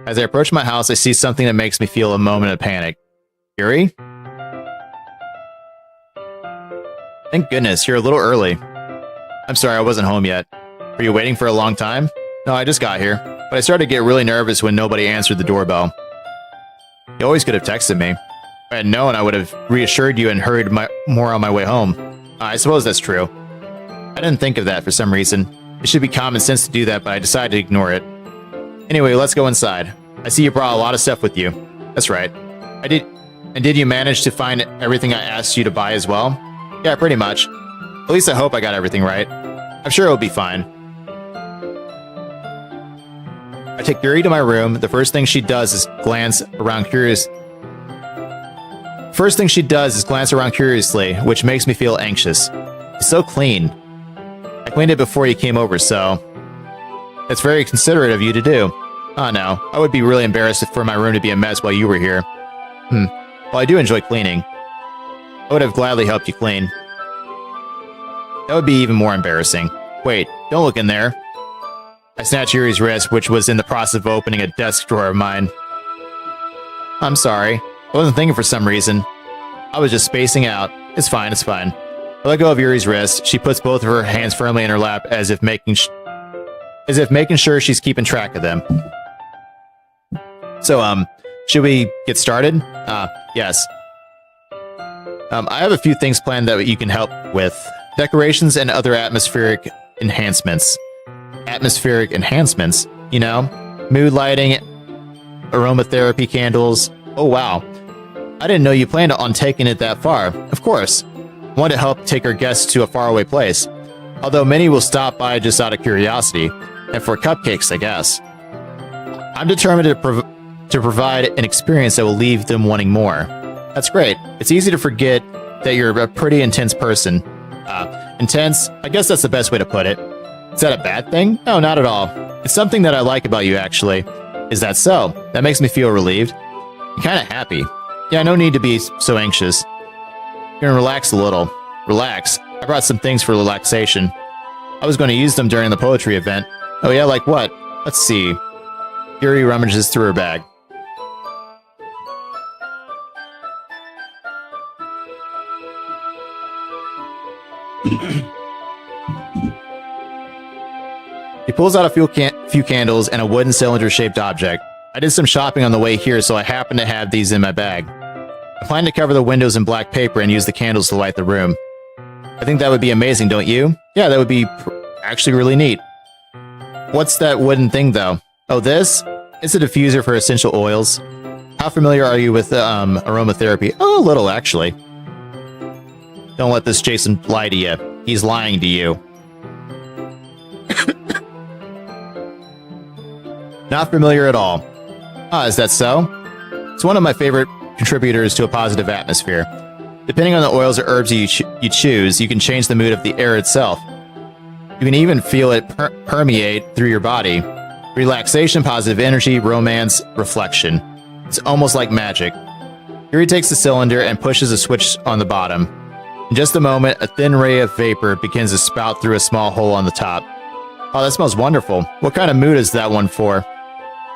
As I approach my house, I see something that makes me feel a moment of panic. Yuri? Thank goodness, you're a little early. I'm sorry, I wasn't home yet. Were you waiting for a long time? No, I just got here. But I started to get really nervous when nobody answered the doorbell. You always could have texted me. If I had known, I would have reassured you and hurried more on my way home. I suppose that's true. I didn't think of that for some reason. It should be common sense to do that, but I decided to ignore it. Anyway, let's go inside. I see you brought a lot of stuff with you. That's right. I did. And did you manage to find everything I asked you to buy as well? Yeah, pretty much. At least I hope I got everything right. I'm sure it'll be fine. I take Yuri to my room. The first thing she does is glance around curiously, which makes me feel anxious. It's so clean. I cleaned it before you came over, so that's very considerate of you to do. Oh no, I would be really embarrassed for my room to be a mess while you were here. Well, I do enjoy cleaning. I would have gladly helped you clean. That would be even more embarrassing. Wait, don't look in there. I snatched Yuri's wrist, which was in the process of opening a desk drawer of mine. I'm sorry. I wasn't thinking for some reason. I was just spacing out. It's fine, it's fine. I let go of Yuri's wrist. She puts both of her hands firmly in her lap as if making sure she's keeping track of them. So, should we get started? Yes. I have a few things planned that you can help with. Decorations and other atmospheric enhancements. Atmospheric enhancements, you know? Mood lighting, aromatherapy candles. Oh, wow. I didn't know you planned on taking it that far. Of course. I want to help take our guests to a faraway place. Although many will stop by just out of curiosity. And for cupcakes, I guess. I'm determined to provide an experience that will leave them wanting more. That's great. It's easy to forget that you're a pretty intense person. Intense? I guess that's the best way to put it. Is that a bad thing? No, not at all. It's something that I like about you, actually. Is that so? That makes me feel relieved. I'm kind of happy. Yeah, no need to be so anxious. You're gonna relax a little. Relax. I brought some things for relaxation. I was going to use them during the poetry event. Oh yeah, like what? Let's see. Yuri rummages through her bag. He pulls out a few candles and a wooden cylinder-shaped object. I did some shopping on the way here, so I happen to have these in my bag. I plan to cover the windows in black paper and use the candles to light the room. I think that would be amazing, don't you? Yeah, that would be actually really neat. What's that wooden thing, though? Oh, this? It's a diffuser for essential oils. How familiar are you with aromatherapy? Oh, a little, actually. Don't let this Jason lie to you. He's lying to you. Not familiar at all. Ah, is that so? It's one of my favorite contributors to a positive atmosphere. Depending on the oils or herbs you choose, you can change the mood of the air itself. You can even feel it permeate through your body. Relaxation, positive energy, romance, reflection. It's almost like magic. Yuri takes the cylinder and pushes a switch on the bottom. In just a moment, a thin ray of vapor begins to spout through a small hole on the top. Oh, that smells wonderful. What kind of mood is that one for?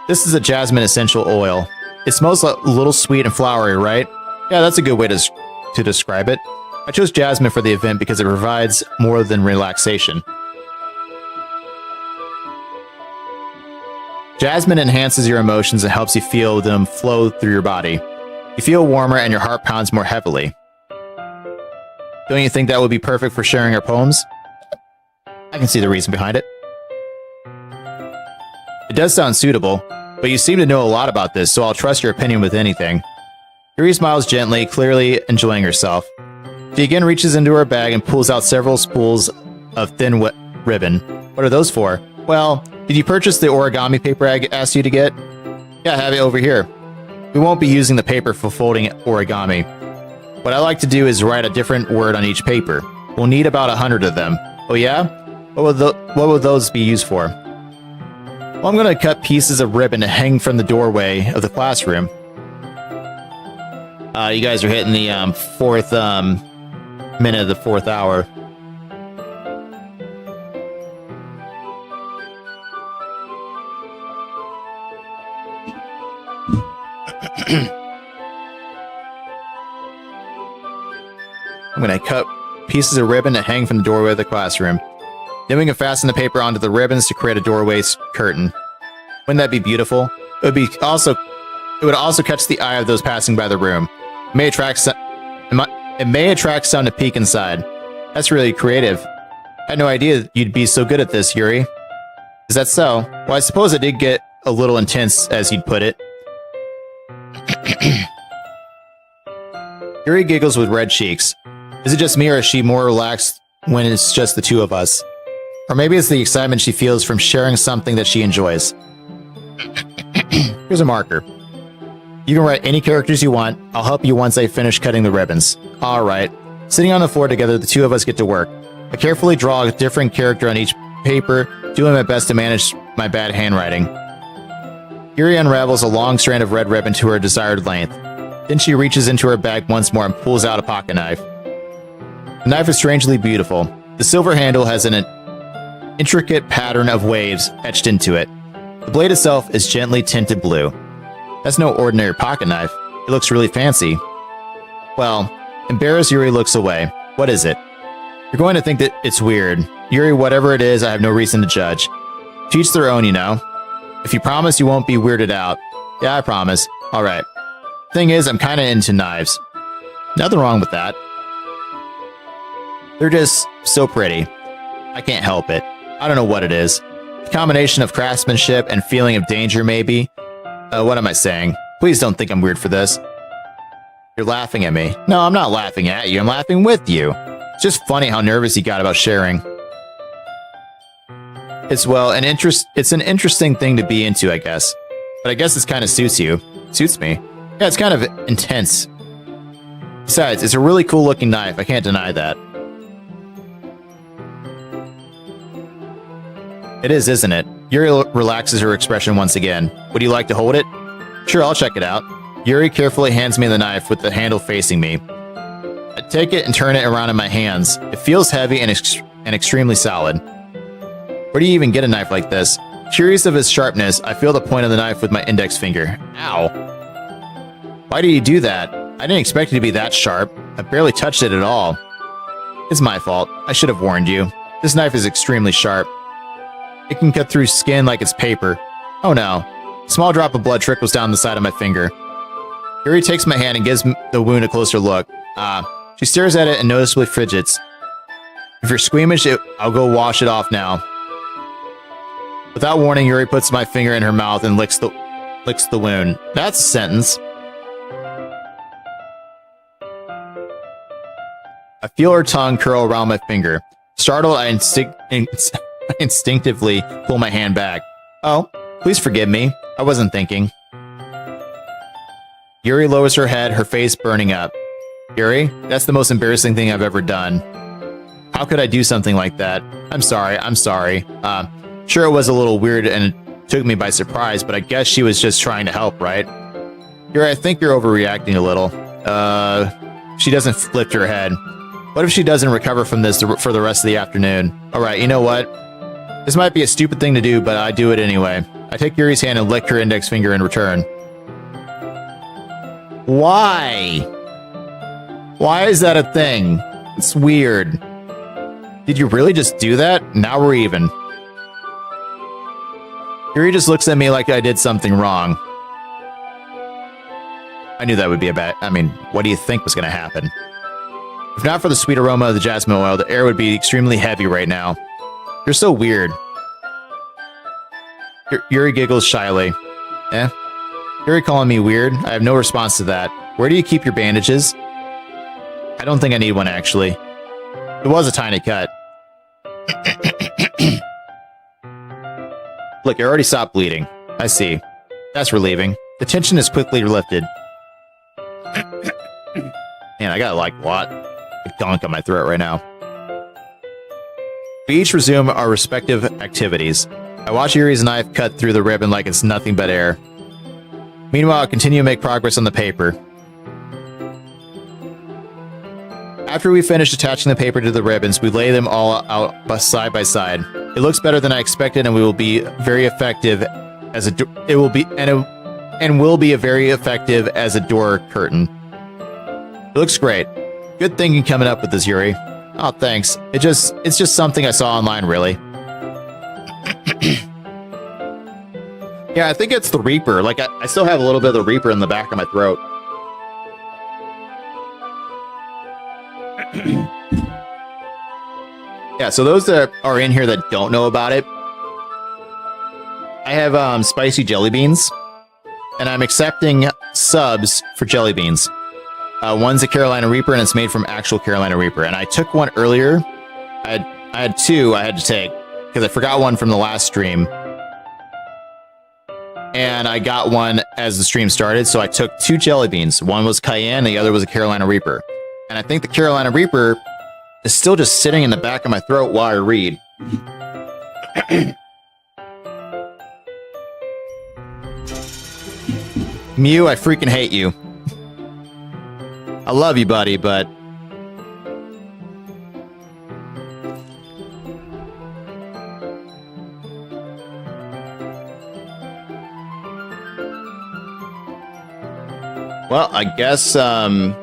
This is a jasmine essential oil. It smells a little sweet and flowery, right? Yeah, that's a good way to describe it. I chose jasmine for the event because it provides more than relaxation. Jasmine enhances your emotions and helps you feel them flow through your body. You feel warmer and your heart pounds more heavily. Don't you think that would be perfect for sharing our poems? I can see the reason behind it. It does sound suitable, but you seem to know a lot about this, so I'll trust your opinion with anything. Yuri smiles gently, clearly enjoying herself. She again reaches into her bag and pulls out several spools of thin ribbon. What are those for? Well, did you purchase the origami paper I asked you to get? Yeah, I have it over here. We won't be using the paper for folding origami. What I like to do is write a different word on each paper. We'll need about 100 of them. Oh yeah? What will those be used for? Well, I'm going to cut pieces of ribbon to hang from the doorway of the classroom. You guys are hitting the fourth minute of the fourth hour. I'm gonna cut pieces of ribbon to hang from the doorway of the classroom. Then we can fasten the paper onto the ribbons to create a doorway curtain. Wouldn't that be beautiful? It would also catch the eye of those passing by the room. It may attract some to peek inside. That's really creative. I had no idea you'd be so good at this, Yuri. Is that so? Well, I suppose it did get a little intense, as you'd put it. Yuri giggles with red cheeks. Is it just me, or is she more relaxed when it's just the two of us? Or maybe it's the excitement she feels from sharing something that she enjoys. Here's a marker. You can write any characters you want. I'll help you once I finish cutting the ribbons. Alright. Sitting on the floor together, the two of us get to work. I carefully draw a different character on each paper, doing my best to manage my bad handwriting. Yuri unravels a long strand of red ribbon to her desired length. Then she reaches into her bag once more and pulls out a pocket knife. The knife is strangely beautiful. The silver handle has an intricate pattern of waves etched into it. The blade itself is gently tinted blue. That's no ordinary pocket knife. It looks really fancy. Well, embarrassed, Yuri looks away. What is it? You're going to think that it's weird. Yuri, whatever it is, I have no reason to judge. To each their own, you know. If you promise you won't be weirded out. Yeah, I promise. Alright. Thing is, I'm kinda into knives. Nothing wrong with that. They're just so pretty. I can't help it. I don't know what it is. A combination of craftsmanship and feeling of danger, maybe. What am I saying? Please don't think I'm weird for this. You're laughing at me. No, I'm not laughing at you. I'm laughing with you. It's just funny how nervous you got about sharing. It's an interesting thing to be into, I guess. But I guess this kind of suits you. Suits me. Yeah, it's kind of intense. Besides, it's a really cool looking knife. I can't deny that. It is, isn't it? Yuri relaxes her expression once again. Would you like to hold it? Sure, I'll check it out. Yuri carefully hands me the knife with the handle facing me. I take it and turn it around in my hands. It feels heavy and extremely solid. Where do you even get a knife like this? Curious of its sharpness, I feel the point of the knife with my index finger. Ow. Why do you do that? I didn't expect it to be that sharp. I barely touched it at all. It's my fault. I should have warned you. This knife is extremely sharp. It can cut through skin like it's paper. Oh no. A small drop of blood trickles down the side of my finger. Yuri takes my hand and gives the wound a closer look. She stares at it and noticeably fidgets. If you're squeamish, I'll go wash it off now. Without warning, Yuri puts my finger in her mouth and licks the wound. That's a sentence. I feel her tongue curl around my finger. Startled, I instinctively pull my hand back. Oh, please forgive me. I wasn't thinking. Yuri lowers her head, her face burning up. Yuri, that's the most embarrassing thing I've ever done. How could I do something like that? I'm sorry. Sure, it was a little weird and it took me by surprise, but I guess she was just trying to help, right? Yuri, I think you're overreacting a little. She doesn't lift her head. What if she doesn't recover from this for the rest of the afternoon? Alright, you know what? This might be a stupid thing to do, but I do it anyway. I take Yuri's hand and lick her index finger in return. Why? Why is that a thing? It's weird. Did you really just do that? Now we're even. Yuri just looks at me like I did something wrong. I knew that would be what do you think was going to happen? If not for the sweet aroma of the jasmine oil, the air would be extremely heavy right now. You're so weird. Yuri giggles shyly. Yuri calling me weird? I have no response to that. Where do you keep your bandages? I don't think I need one, actually. It was a tiny cut. Look, it already stopped bleeding. I see. That's relieving. The tension is quickly lifted. Man, I got a gunk on my throat right now. We each resume our respective activities. I watch Yuri's knife cut through the ribbon like it's nothing but air. Meanwhile, I continue to make progress on the paper. After we finish attaching the paper to the ribbons, we lay them all out side by side. It looks better than I expected, and we will be very effective as it will and will be very effective as a door curtain. It looks great. Good thinking coming up with this, Yuri. Oh, thanks. It's just something I saw online, really. Yeah, I think it's the Reaper. Like, I still have a little bit of the Reaper in the back of my throat. Yeah, so those that are in here that don't know about it, I have spicy jelly beans, and I'm accepting subs for jelly beans. One's a Carolina Reaper, and it's made from actual Carolina Reaper. And I took one earlier. I had two I had to take, because I forgot one from the last stream. And I got one as the stream started, so I took 2 jelly beans. One was cayenne, the other was a Carolina Reaper. And I think the Carolina Reaper is still just sitting in the back of my throat while I read. Mew, I freaking hate you. I love you, buddy, but... Well, I guess, oh,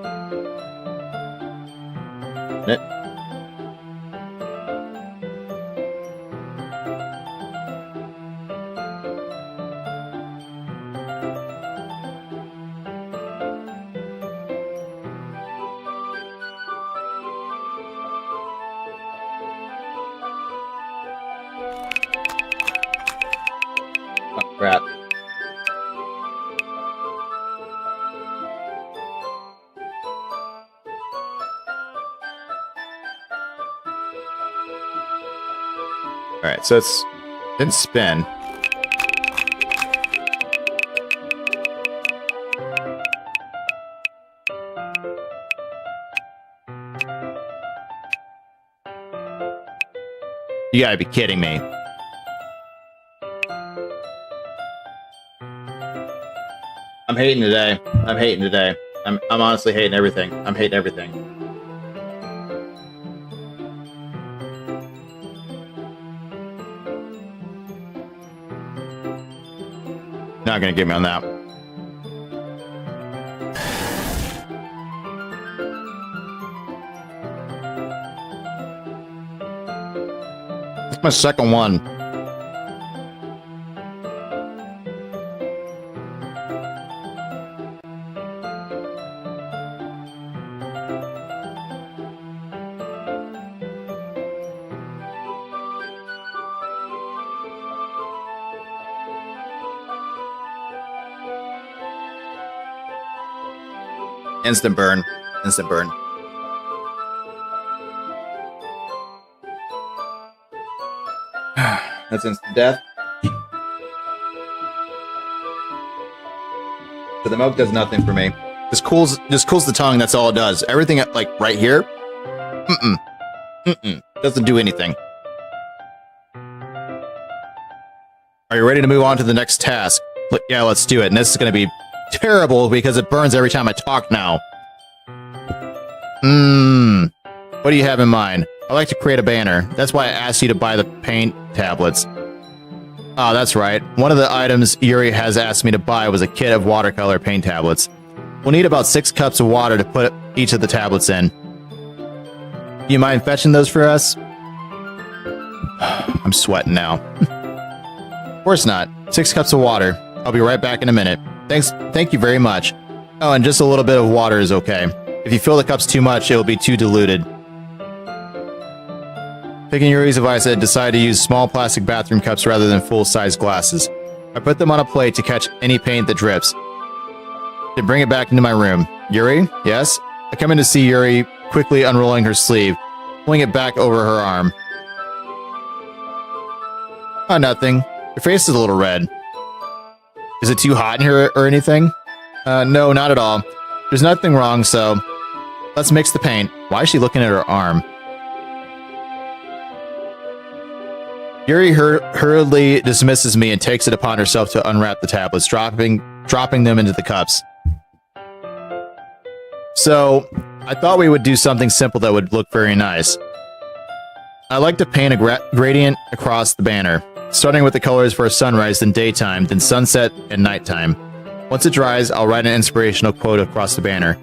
crap. Alright, so it's didn't spin. You gotta be kidding me. I'm hating today. I'm hating today. I'm honestly hating everything. I'm hating everything. Not gonna get me on that. It's my second one. Instant burn. Instant burn. That's instant death. So the milk does nothing for me. Just cools the tongue, that's all it does. Everything like right here, doesn't do anything. Are you ready to move on to the next task? Yeah, let's do it. And this is gonna be terrible because it burns every time I talk now. What do you have in mind? I like to create a banner. That's why I asked you to buy the paint tablets. Oh, that's right. One of the items Yuri has asked me to buy was a kit of watercolor paint tablets. We'll need about 6 cups of water to put each of the tablets in. Do you mind fetching those for us? I'm sweating now. Of course not. 6 cups of water. I'll be right back in a minute. Thank you very much. Oh, and just a little bit of water is okay. If you fill the cups too much, it will be too diluted. Taking Yuri's advice, I decided to use small plastic bathroom cups rather than full-size glasses. I put them on a plate to catch any paint that drips. Then bring it back into my room. Yuri? Yes? I come in to see Yuri quickly unrolling her sleeve, pulling it back over her arm. Oh, nothing. Your face is a little red. Is it too hot in here or anything? No, not at all. There's nothing wrong, so let's mix the paint. Why is she looking at her arm? Yuri hurriedly dismisses me and takes it upon herself to unwrap the tablets, dropping them into the cups. So, I thought we would do something simple that would look very nice. I like to paint a gradient across the banner, starting with the colors for a sunrise, then daytime, then sunset and nighttime. Once it dries, I'll write an inspirational quote across the banner.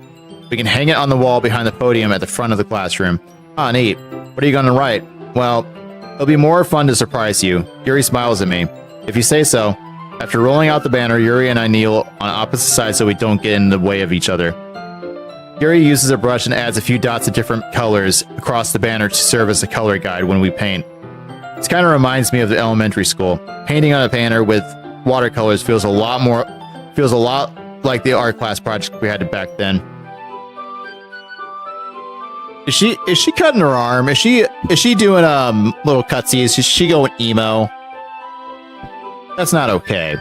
We can hang it on the wall behind the podium at the front of the classroom. Ah, neat. What are you going to write? Well, it'll be more fun to surprise you. Yuri smiles at me. If you say so. After rolling out the banner, Yuri and I kneel on opposite sides so we don't get in the way of each other. Yuri uses a brush and adds a few dots of different colors across the banner to serve as a color guide when we paint. This kind of reminds me of the elementary school. Painting on a banner with watercolors feels a lot like the art class project we had back then. Is she cutting her arm? Is she doing little cutsies? Is she going emo? That's not okay.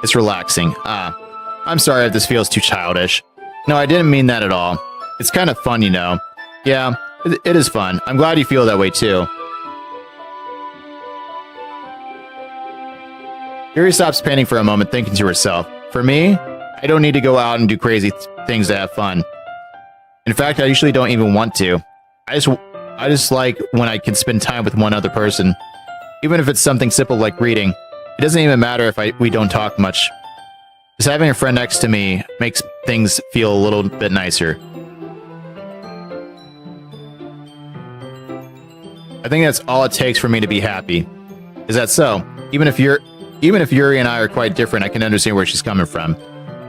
It's relaxing. I'm sorry if this feels too childish. No, I didn't mean that at all. It's kind of fun, you know. Yeah, it is fun. I'm glad you feel that way too. Yuri stops painting for a moment, thinking to herself, for me, I don't need to go out and do crazy things to have fun. In fact, I usually don't even want to. I just like when I can spend time with one other person. Even if it's something simple like reading, it doesn't even matter if we don't talk much. Just having a friend next to me makes things feel a little bit nicer. I think that's all it takes for me to be happy. Is that so? Even if Yuri and I are quite different, I can understand where she's coming from.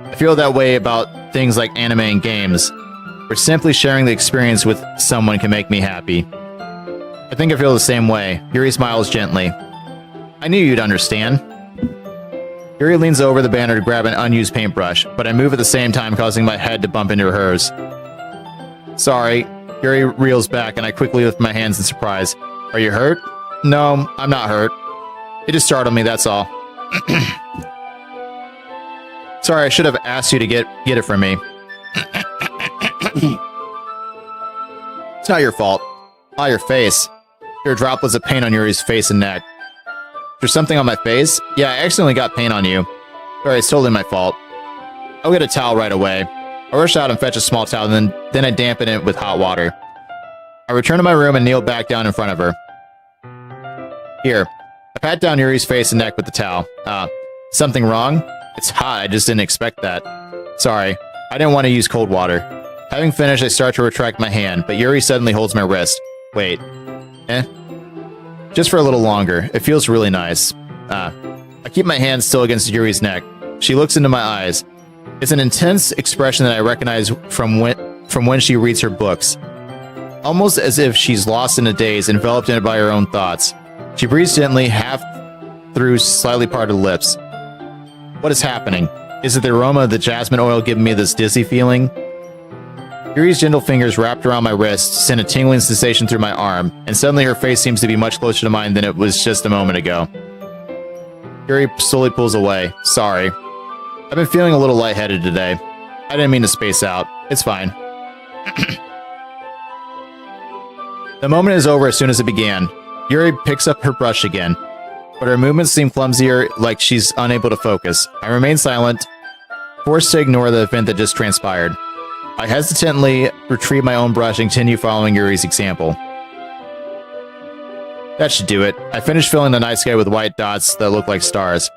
I feel that way about things like anime and games, where simply sharing the experience with someone can make me happy. I think I feel the same way. Yuri smiles gently. I knew you'd understand. Yuri leans over the banner to grab an unused paintbrush, but I move at the same time, causing my head to bump into hers. Sorry. Yuri reels back, and I quickly lift my hands in surprise. Are you hurt? No, I'm not hurt. It just startled me, that's all. Sorry, I should have asked you to get it from me. It's not your fault. Ah, your face. There are droplets of paint on Yuri's face and neck. There's something on my face? Yeah, I accidentally got paint on you. Sorry, it's totally my fault. I'll get a towel right away. I rush out and fetch a small towel, and then I dampen it with hot water. I return to my room and kneel back down in front of her. Here. I pat down Yuri's face and neck with the towel. Something wrong? It's hot, I just didn't expect that. Sorry, I didn't want to use cold water. Having finished, I start to retract my hand, but Yuri suddenly holds my wrist. Wait. Just for a little longer. It feels really nice. I keep my hand still against Yuri's neck. She looks into my eyes. It's an intense expression that I recognize from when she reads her books. Almost as if she's lost in a daze, enveloped in it by her own thoughts. She breathes gently, half through slightly parted lips. What is happening? Is it the aroma of the jasmine oil giving me this dizzy feeling? Yuri's gentle fingers wrapped around my wrist sent a tingling sensation through my arm, and suddenly her face seems to be much closer to mine than it was just a moment ago. Yuri slowly pulls away. Sorry. I've been feeling a little lightheaded today. I didn't mean to space out. It's fine. The moment is over as soon as it began. Yuri picks up her brush again, but her movements seem clumsier, like she's unable to focus. I remain silent, forced to ignore the event that just transpired. I hesitantly retrieve my own brush and continue following Yuri's example. That should do it. I finished filling the night sky with white dots that look like stars.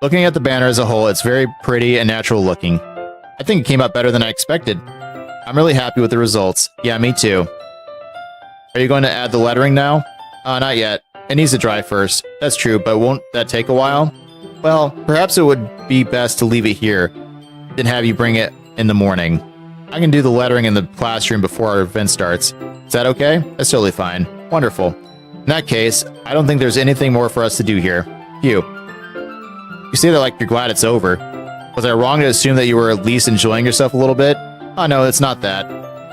Looking at the banner as a whole, it's very pretty and natural looking. I think it came out better than I expected. I'm really happy with the results. Yeah, me too. Are you going to add the lettering now? Not yet. It needs to dry first. That's true, but won't that take a while? Well, perhaps it would be best to leave it here, then have you bring it in the morning. I can do the lettering in the classroom before our event starts. Is that okay? That's totally fine. Wonderful. In that case, I don't think there's anything more for us to do here. Phew. You say that like you're glad it's over. Was I wrong to assume that you were at least enjoying yourself a little bit? Oh no, it's not that.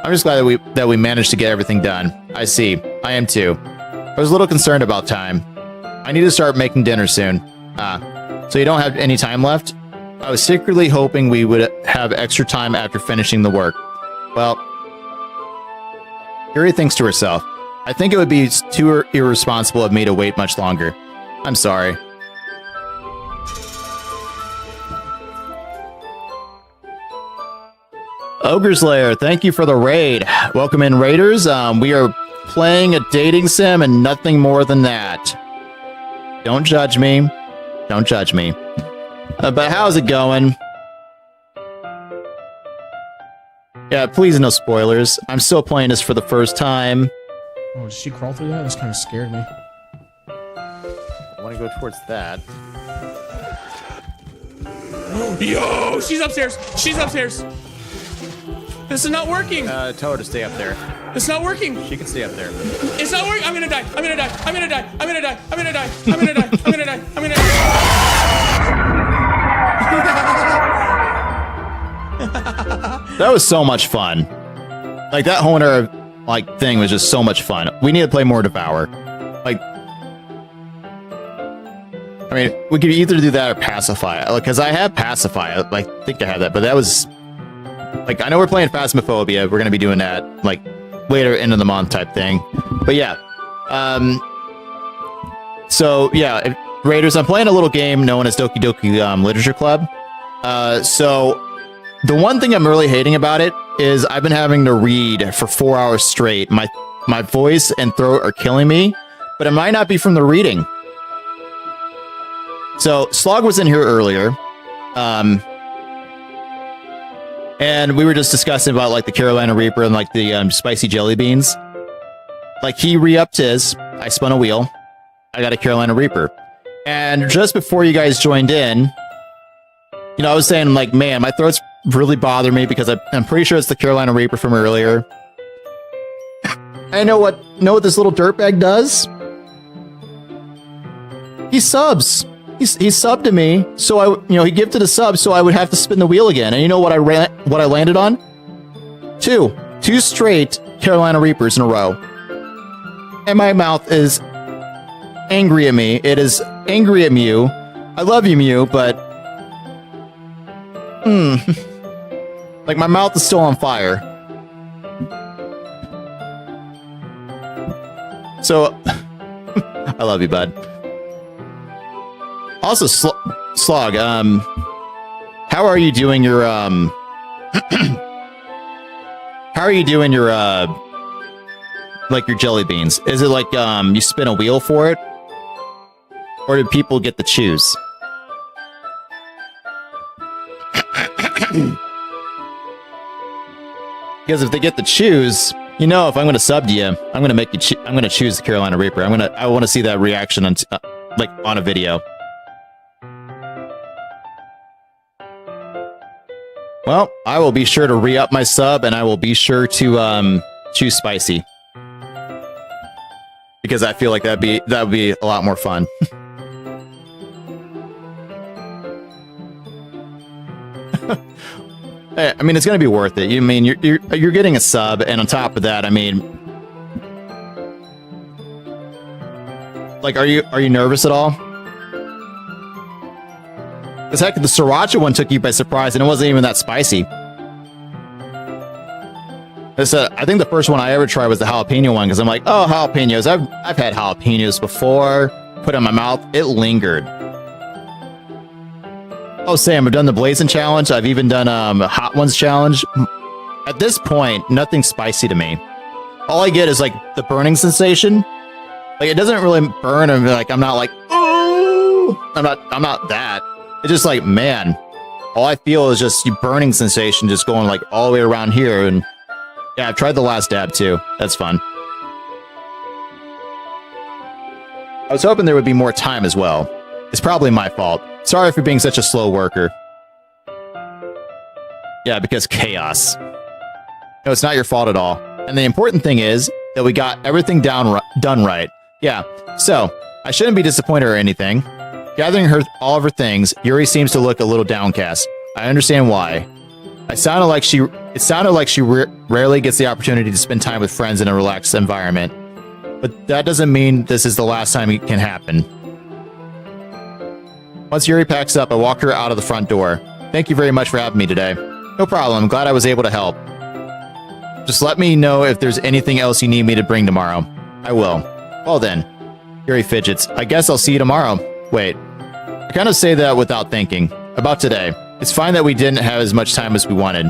I'm just glad that we managed to get everything done. I see. I am too. I was a little concerned about time. I need to start making dinner soon. So you don't have any time left? I was secretly hoping we would have extra time after finishing the work. Well, Yuri thinks to herself, I think it would be too irresponsible of me to wait much longer. I'm sorry. Ogre's Lair, thank you for the raid. Welcome in, raiders. We are playing a dating sim and nothing more than that. Don't judge me. Don't judge me. But how's it going? Yeah, please no spoilers. I'm still playing this for the first time. Oh, did she crawl through that? That's kind of scared me. I want to go towards that. Yo, she's upstairs. She's upstairs. This is not working. Tell her to stay up there. It's not working. She can stay up there. It's not working. I'm gonna die. I'm gonna die. I'm gonna die. I'm gonna die. I'm gonna die. I'm gonna die. I'm gonna die. I'm gonna die. That was so much fun. Like that whole entire thing was just so much fun. We need to play more Devour. Like, I mean, we could either do that or Pacify. Because I have Pacify. I think I had that, but that was I know we're playing Phasmophobia. We're gonna be doing that later into the month type thing. But yeah, so yeah, Raiders. I'm playing a little game known as Doki Doki Literature Club. So the one thing I'm really hating about it is I've been having to read for 4 hours straight. My voice and throat are killing me, but it might not be from the reading. So Slog was in here earlier, and we were just discussing about the Carolina Reaper and the spicy jelly beans. He re-upped his. I spun a wheel. I got a Carolina Reaper, and just before you guys joined in, I was saying man, my throat's really bothering me because I'm pretty sure it's the Carolina Reaper from earlier. I know what this little dirtbag does. He subs. He subbed to me, so he gifted a sub, so I would have to spin the wheel again. And you know what I landed on? Two straight Carolina Reapers in a row. And my mouth is angry at me. It is angry at Mew. I love you, Mew, but my mouth is still on fire. So I love you, bud. Also, Slog, how are you doing your, how are you doing your, your jelly beans? Is it you spin a wheel for it? Or do people get to choose? Because if they get to choose, if I'm going to sub to you, I'm going to make you, I'm going to choose the Carolina Reaper. I want to see that reaction on, on a video. Well, I will be sure to re-up my sub, and I will be sure to choose spicy, because I feel like that would be a lot more fun. I mean, it's going to be worth it. You mean you're getting a sub, and on top of that, I mean, are you nervous at all? Because heck, the Sriracha one took you by surprise, and it wasn't even that spicy. I think the first one I ever tried was the jalapeno one, because I'm like, oh, jalapenos. I've had jalapenos before. Put it in my mouth. It lingered. Oh, Sam, I've done the Blazing Challenge. I've even done Hot Ones Challenge. At this point, nothing's spicy to me. All I get is the burning sensation. It doesn't really burn. I'm not oh, I'm not that. It's just man, all I feel is just you burning sensation just going all the way around here. And yeah, I've tried the last dab too. That's fun. I was hoping there would be more time as well. It's probably my fault. Sorry for being such a slow worker. Yeah, because chaos. No, it's not your fault at all. And the important thing is that we got everything done right. Yeah, so I shouldn't be disappointed or anything. Gathering all of her things, Yuri seems to look a little downcast. I understand why. It sounded like she rarely gets the opportunity to spend time with friends in a relaxed environment. But that doesn't mean this is the last time it can happen. Once Yuri packs up, I walk her out of the front door. Thank you very much for having me today. No problem, I'm glad I was able to help. Just let me know if there's anything else you need me to bring tomorrow. I will. Well then. Yuri fidgets. I guess I'll see you tomorrow. Wait. I kind of say that without thinking. About today. It's fine that we didn't have as much time as we wanted.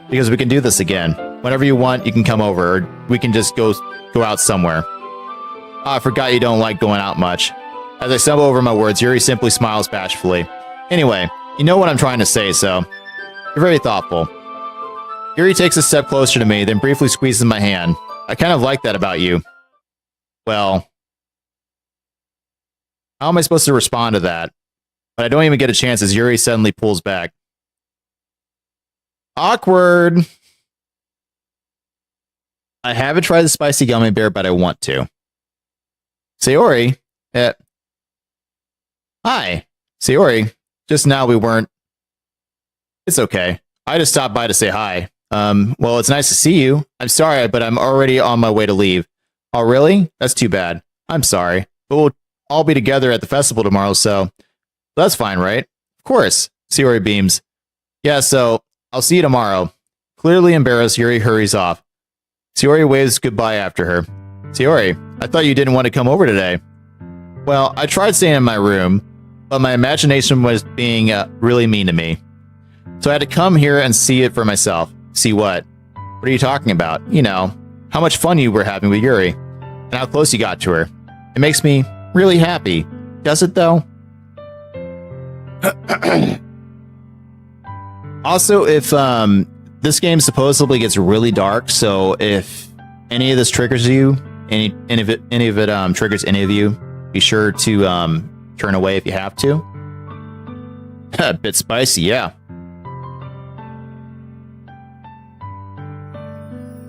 Because we can do this again. Whenever you want, you can come over, or we can just go out somewhere. Oh, I forgot you don't like going out much. As I stumble over my words, Yuri simply smiles bashfully. Anyway, You know what I'm trying to say, so you're very thoughtful. Yuri takes a step closer to me, then briefly squeezes my hand. I kind of like that about you. Well, how am I supposed to respond to that? But I don't even get a chance as Yuri suddenly pulls back. Awkward. I haven't tried the spicy gummy bear, but I want to. Sayori. Hi. Sayori. Just now we weren't. It's okay. I just stopped by to say hi. Well, it's nice to see you. I'm sorry, but I'm already on my way to leave. Oh, really? That's too bad. I'm sorry. But we'll all be together at the festival tomorrow, so that's fine, right? Of course. Sayori beams. Yeah, so I'll see you tomorrow. Clearly embarrassed, Yuri hurries off. Sayori waves goodbye after her. Sayori, I thought you didn't want to come over today. Well, I tried staying in my room, but my imagination was being really mean to me. So I had to come here and see it for myself. See what? What are you talking about? You know, how much fun you were having with Yuri, and how close you got to her. It makes me really happy. Does it, though? Also, if this game supposedly gets really dark, so if any of this triggers you, any of it triggers any of you, be sure to turn away if you have to. A bit spicy, yeah.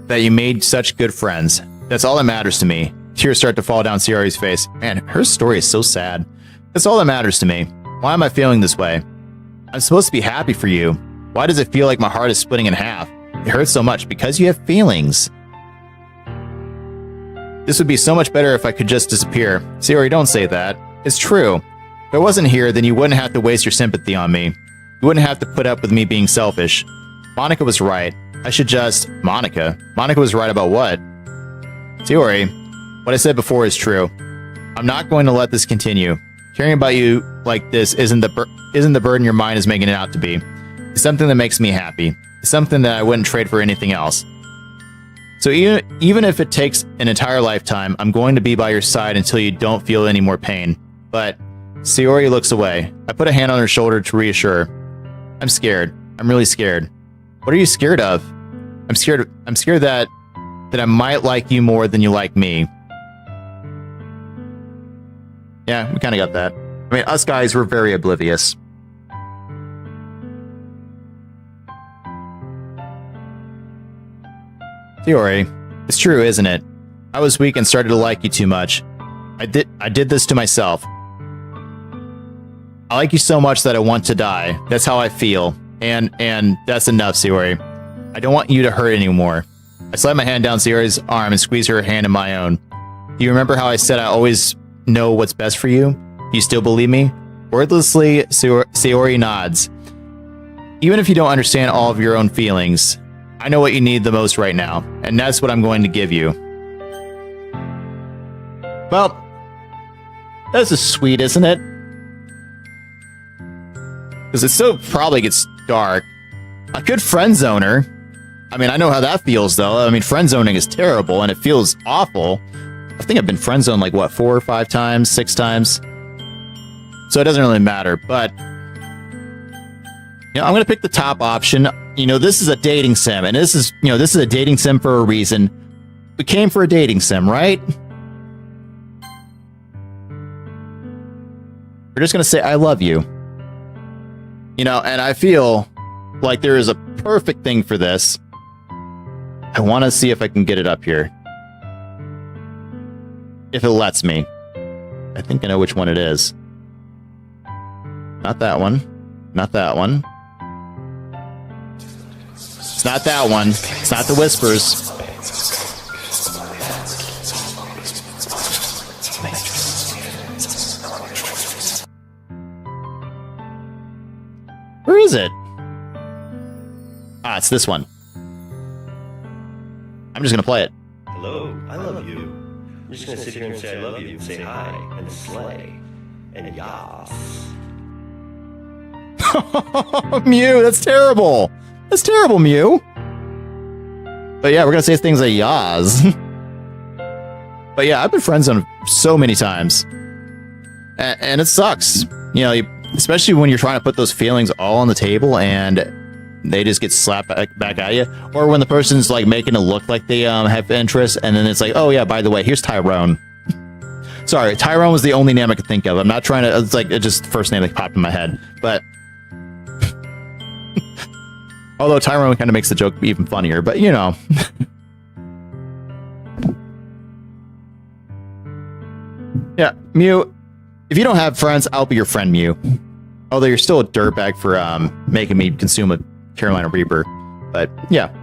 That you made such good friends. That's all that matters to me. Tears start to fall down Sayori's face. Man, her story is so sad. That's all that matters to me. Why am I feeling this way? I'm supposed to be happy for you. Why does it feel like my heart is splitting in half? It hurts so much because you have feelings. This would be so much better if I could just disappear. Sayori, don't say that. It's true. If I wasn't here, then you wouldn't have to waste your sympathy on me. You wouldn't have to put up with me being selfish. Monica was right. I should just... Monica? Monica was right about what? Sayori, what I said before is true. I'm not going to let this continue. Caring about you like this isn't the burden your mind is making it out to be. It's something that makes me happy. It's something that I wouldn't trade for anything else. So even if it takes an entire lifetime, I'm going to be by your side until you don't feel any more pain. But Sayori looks away. I put a hand on her shoulder to reassure her. I'm scared. I'm really scared. What are you scared of? I'm scared that I might like you more than you like me. Yeah, we kind of got that. I mean, us guys were very oblivious. Sayori, it's true, isn't it? I was weak and started to like you too much. I did this to myself. I like you so much that I want to die. That's how I feel. And that's enough, Sayori. I don't want you to hurt anymore. I slide my hand down Sayori's arm and squeeze her hand in my own. Do you remember how I said I always know what's best for you? Do you still believe me? Wordlessly, Sayori nods. Even if you don't understand all of your own feelings, I know what you need the most right now, and that's what I'm going to give you. Well, that's just sweet, isn't it? Because it still probably gets dark. I could friend zone her. I mean, I know how that feels, though. I mean, friend zoning is terrible, and it feels awful. I think I've been friend zoned like, what, 4 or 5 times, 6 times? So it doesn't really matter, but... You know, I'm going to pick the top option. You know, this is a dating sim, and this is a dating sim for a reason. We came for a dating sim, right? We're just going to say, I love you. You know, and I feel like there is a perfect thing for this. I want to see if I can get it up here. If it lets me. I think I know which one it is. Not that one. Not that one. It's not that one. It's not the whispers. Where is it? Ah, it's this one. I'm just gonna play it. Hello, I love you. I'm just gonna sit here and say I love you, and say hi, and slay, and yas. Mew, that's terrible. That's terrible, Mew. But yeah, we're gonna say things like yas. But yeah, I've been friend zoned so many times, and it sucks. You know, you especially when you're trying to put those feelings all on the table and they just get slapped back at you, or when the person's like making it look like they have interest, and then it's like, oh yeah, by the way, here's Tyrone. Sorry, Tyrone was the only name I could think of. I'm not trying to. It's like it just first name that popped in my head, but although Tyrone kind of makes the joke even funnier, but you know. Yeah, Mew. If you don't have friends, I'll be your friend, Mew. Although you're still a dirtbag for making me consume a Carolina Reaper, but yeah,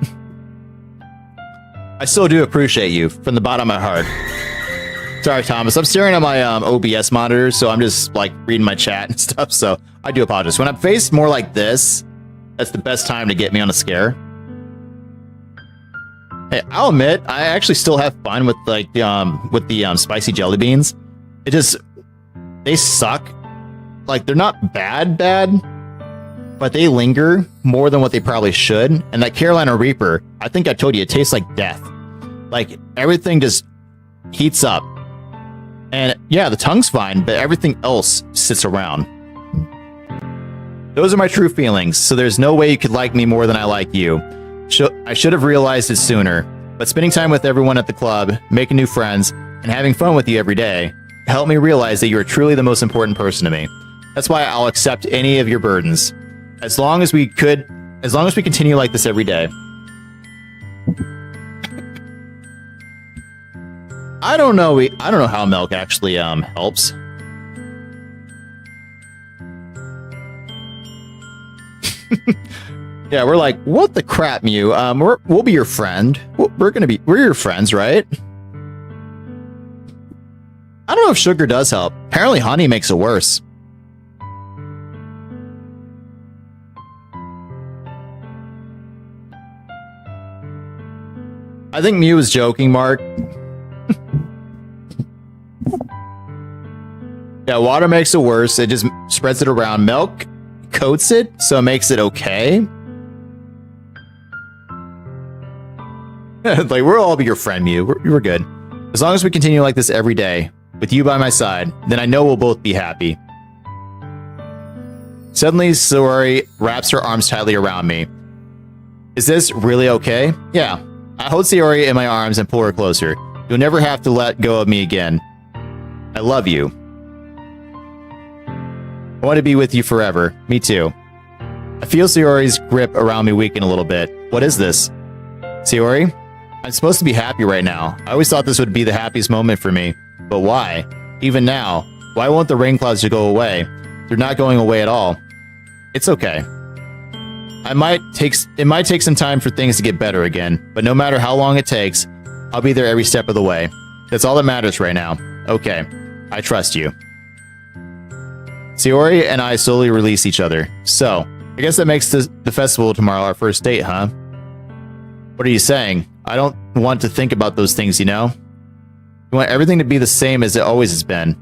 I still do appreciate you from the bottom of my heart. Sorry, Thomas. I'm staring at my OBS monitor, so I'm just like reading my chat and stuff. So I do apologize. When I'm faced more like this, that's the best time to get me on a scare. Hey, I'll admit, I actually still have fun with like the spicy jelly beans. It just they suck. Like they're not bad, but they linger more than what they probably should. And that Carolina Reaper, I think I told you, it tastes like death. Like everything just heats up. And yeah, the tongue's fine, but everything else sits around. Those are my true feelings, so there's no way you could like me more than I like you. I should have realized it sooner, but spending time with everyone at the club, making new friends, and having fun with you every day helped me realize that you are truly the most important person to me. That's why I'll accept any of your burdens. As long as we continue like this every day. I don't know how milk actually helps. Yeah, we're like, what the crap, Mew? We'll be your friend. We're your friends, right? I don't know if sugar does help. Apparently honey makes it worse. I think Mew was joking, Mark. Yeah, water makes it worse. It just spreads it around. Milk coats it, so it makes it okay. Like, we'll all be your friend, Mew. We're good. As long as we continue like this every day, with you by my side, then I know we'll both be happy. Suddenly, Saori wraps her arms tightly around me. Is this really okay? Yeah. I hold Saori in my arms and pull her closer. You'll never have to let go of me again. I love you. I want to be with you forever. Me too. I feel Saori's grip around me weaken a little bit. What is this? Saori? I'm supposed to be happy right now. I always thought this would be the happiest moment for me. But why? Even now, why won't the rain clouds go away? They're not going away at all. It's okay. It might take some time for things to get better again, but no matter how long it takes, I'll be there every step of the way. That's all that matters right now. Okay, I trust you. Saori and I slowly release each other. So, I guess that makes the festival tomorrow our first date, huh? What are you saying? I don't want to think about those things, you know? You want everything to be the same as it always has been.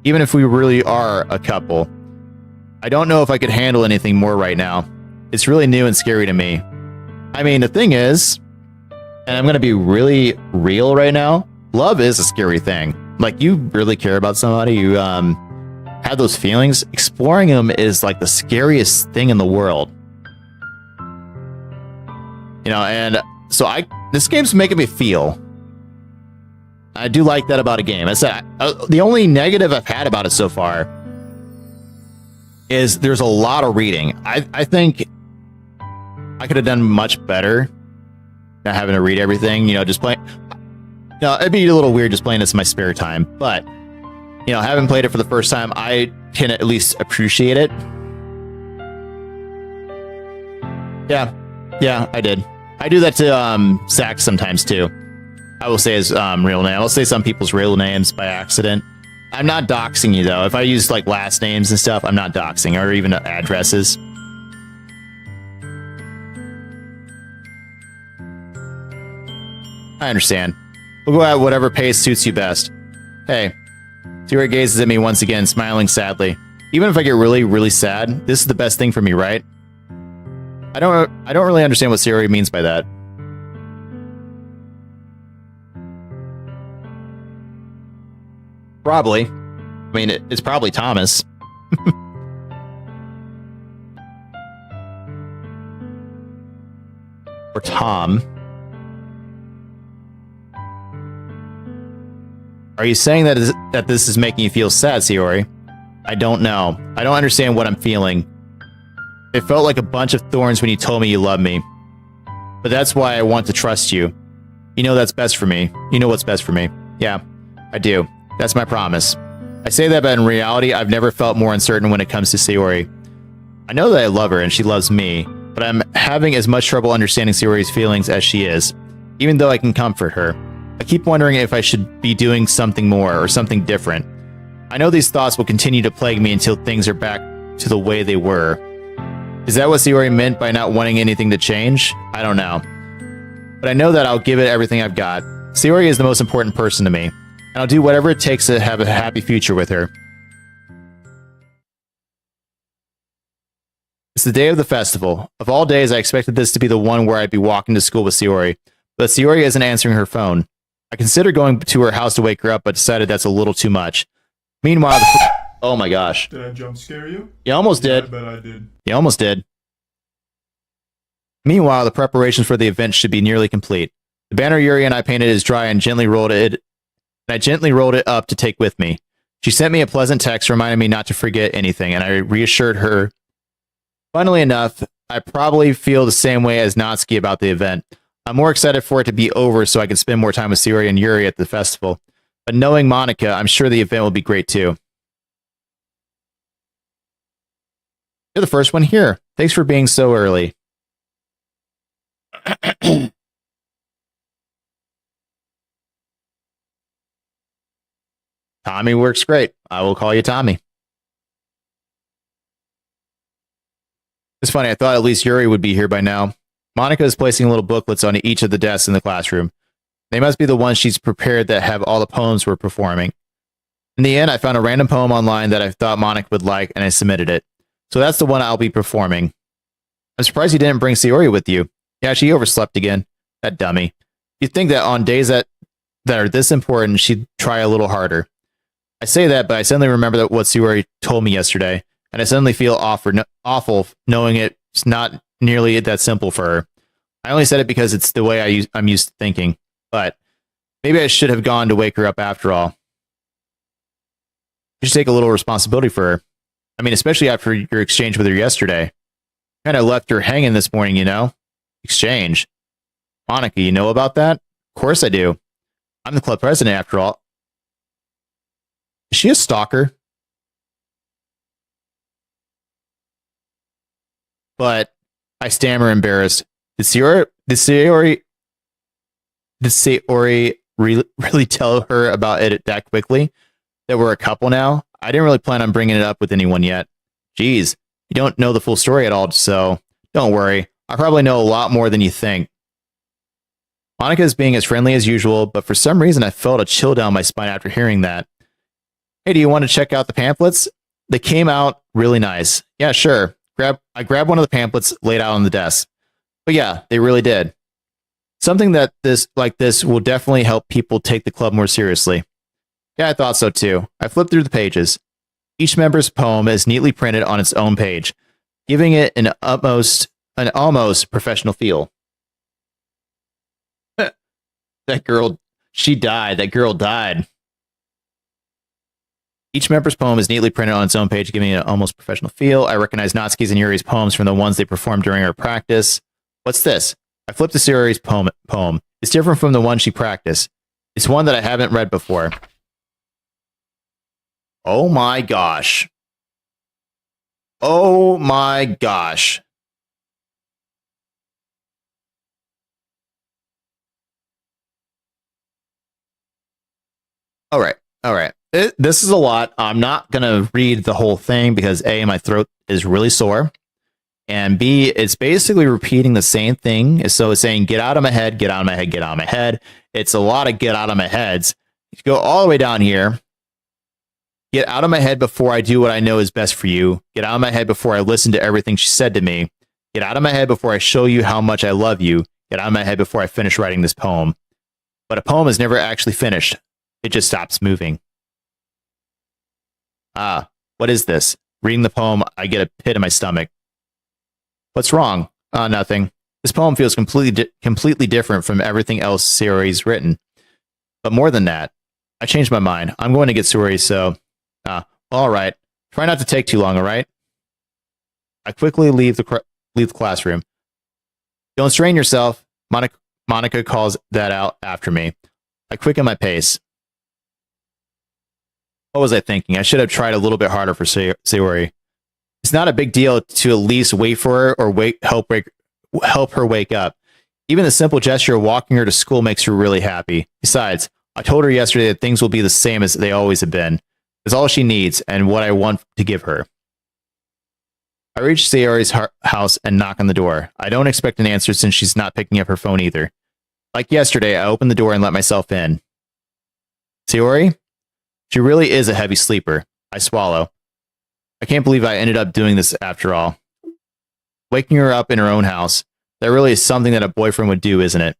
Even if we really are a couple. I don't know if I could handle anything more right now. It's really new and scary to me. I mean, the thing is, and I'm going to be really real right now, love is a scary thing. Like, you really care about somebody, you have those feelings. Exploring them is like the scariest thing in the world. You know, and so this game's making me feel. I do like that about a game. That's the only negative I've had about it so far is there's a lot of reading. I think I could have done much better not having to read everything, you know, just playing. You know, it'd be a little weird just playing this in my spare time, but, you know, having played it for the first time, I can at least appreciate it. Yeah, I did. I do that to Zach sometimes too. I will say his real name. I'll say some people's real names by accident. I'm not doxing you though. If I use like last names and stuff, I'm not doxing, or even addresses. I understand. We'll go at whatever pace suits you best. Hey, Saori gazes at me once again, smiling sadly. Even if I get really, really sad, this is the best thing for me, right? I don't really understand what Saori means by that. Probably. I mean, it's probably Thomas. or Tom. Are you saying that this is making you feel sad, Sayori? I don't know. I don't understand what I'm feeling. It felt like a bunch of thorns when you told me you love me. But that's why I want to trust you. You know that's best for me. You know what's best for me. Yeah, I do. That's my promise. I say that, but in reality, I've never felt more uncertain when it comes to Sayori. I know that I love her and she loves me, but I'm having as much trouble understanding Sayori's feelings as she is, even though I can comfort her. I keep wondering if I should be doing something more or something different. I know these thoughts will continue to plague me until things are back to the way they were. Is that what Sayori meant by not wanting anything to change? I don't know. But I know that I'll give it everything I've got. Sayori is the most important person to me, and I'll do whatever it takes to have a happy future with her. It's the day of the festival. Of all days, I expected this to be the one where I'd be walking to school with Sayori, but Sayori isn't answering her phone. I considered going to her house to wake her up, but decided that's a little too much. Meanwhile, oh my gosh. Did I jump scare you? You almost did. I bet I did. You almost did. Meanwhile, the preparations for the event should be nearly complete. The banner Yuri and I painted is dry and I gently rolled it up to take with me. She sent me a pleasant text reminding me not to forget anything, and I reassured her. Funnily enough, I probably feel the same way as Natsuki about the event. I'm more excited for it to be over so I can spend more time with Sayori and Yuri at the festival. But knowing Monica, I'm sure the event will be great too. You're the first one here. Thanks for being so early. Tommy works great. I will call you Tommy. It's funny, I thought at least Yuri would be here by now. Monica is placing little booklets on each of the desks in the classroom. They must be the ones she's prepared that have all the poems we're performing. In the end, I found a random poem online that I thought Monica would like, and I submitted it. So that's the one I'll be performing. I'm surprised you didn't bring Sayori with you. Yeah, she overslept again. That dummy. You'd think that on days that are this important, she'd try a little harder. I say that, but I suddenly remember that what Sayori told me yesterday, and I suddenly feel awful knowing it's not nearly that simple for her. I only said it because it's the way I'm used to thinking, but maybe I should have gone to wake her up after all. You should take a little responsibility for her. I mean, especially after your exchange with her yesterday. Kind of left her hanging this morning, you know? Exchange. Monica, you know about that? Of course I do. I'm the club president after all. Is she a stalker? But I stammer embarrassed. Did Sayori really tell her about it that quickly? That we're a couple now? I didn't really plan on bringing it up with anyone yet. Geez, you don't know the full story at all, so don't worry. I probably know a lot more than you think. Monica is being as friendly as usual, but for some reason I felt a chill down my spine after hearing that. Hey, do you want to check out the pamphlets? They came out really nice. Yeah, sure. I grabbed one of the pamphlets laid out on the desk. But yeah, they really did. Something that this will definitely help people take the club more seriously. Yeah, I thought so too. I flipped through the pages. Each member's poem is neatly printed on its own page, giving it an almost professional feel. That girl, she died. That girl died. Each member's poem is neatly printed on its own page, giving it an almost professional feel. I recognize Natsuki's and Yuri's poems from the ones they performed during our practice. What's this? I flipped to Sayori's poem. It's different from the one she practiced. It's one that I haven't read before. Oh my gosh. Oh my gosh. All right. This is a lot. I'm not going to read the whole thing because A, my throat is really sore. And B, it's basically repeating the same thing. So it's saying, get out of my head, get out of my head, get out of my head. It's a lot of get out of my heads. You go all the way down here. Get out of my head before I do what I know is best for you. Get out of my head before I listen to everything she said to me. Get out of my head before I show you how much I love you. Get out of my head before I finish writing this poem. But a poem is never actually finished. It just stops moving. What is this? Reading the poem, I get a pit in my stomach. What's wrong? Nothing. This poem feels completely different from everything else Sayori's written. But more than that, I changed my mind. I'm going to get Sayori, so... all right. Try not to take too long, all right? I quickly leave the classroom. Don't strain yourself. Monica calls that out after me. I quicken my pace. What was I thinking? I should have tried a little bit harder for Sayori. It's not a big deal to at least wait for her or help her wake up. Even the simple gesture of walking her to school makes her really happy. Besides, I told her yesterday that things will be the same as they always have been. It's all she needs and what I want to give her. I reach Sayori's house and knock on the door. I don't expect an answer since she's not picking up her phone either. Like yesterday, I open the door and let myself in. Sayori? She really is a heavy sleeper. I swallow. I can't believe I ended up doing this after all. Waking her up in her own house, that really is something that a boyfriend would do, isn't it?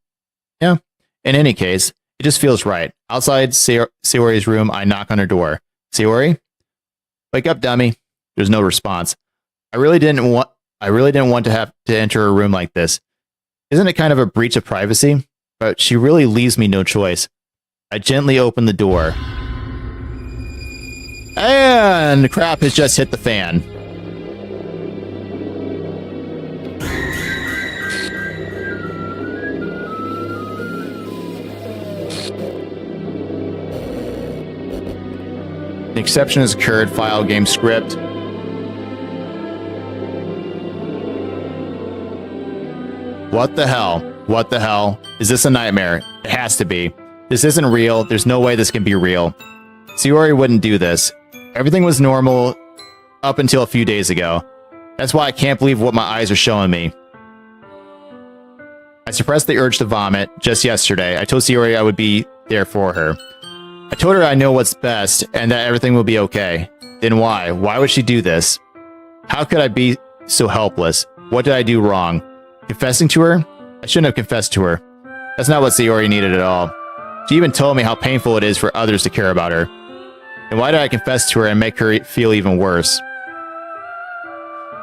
Yeah. In any case, it just feels right. Outside Sayori's room, I knock on her door. Sayori? Wake up, dummy. There's no response. I really didn't want to have to enter her room like this. Isn't it kind of a breach of privacy? But she really leaves me no choice. I gently open the door. And crap has just hit the fan. An exception has occurred. File game script. What the hell? What the hell? Is this a nightmare? It has to be. This isn't real. There's no way this can be real. Sayori wouldn't do this. Everything was normal up until a few days ago. That's why I can't believe what my eyes are showing me. I suppressed the urge to vomit just yesterday. I told Sayori I would be there for her. I told her I know what's best and that everything will be okay. Then why? Why would she do this? How could I be so helpless? What did I do wrong? Confessing to her? I shouldn't have confessed to her. That's not what Sayori needed at all. She even told me how painful it is for others to care about her. And why did I confess to her and make her feel even worse?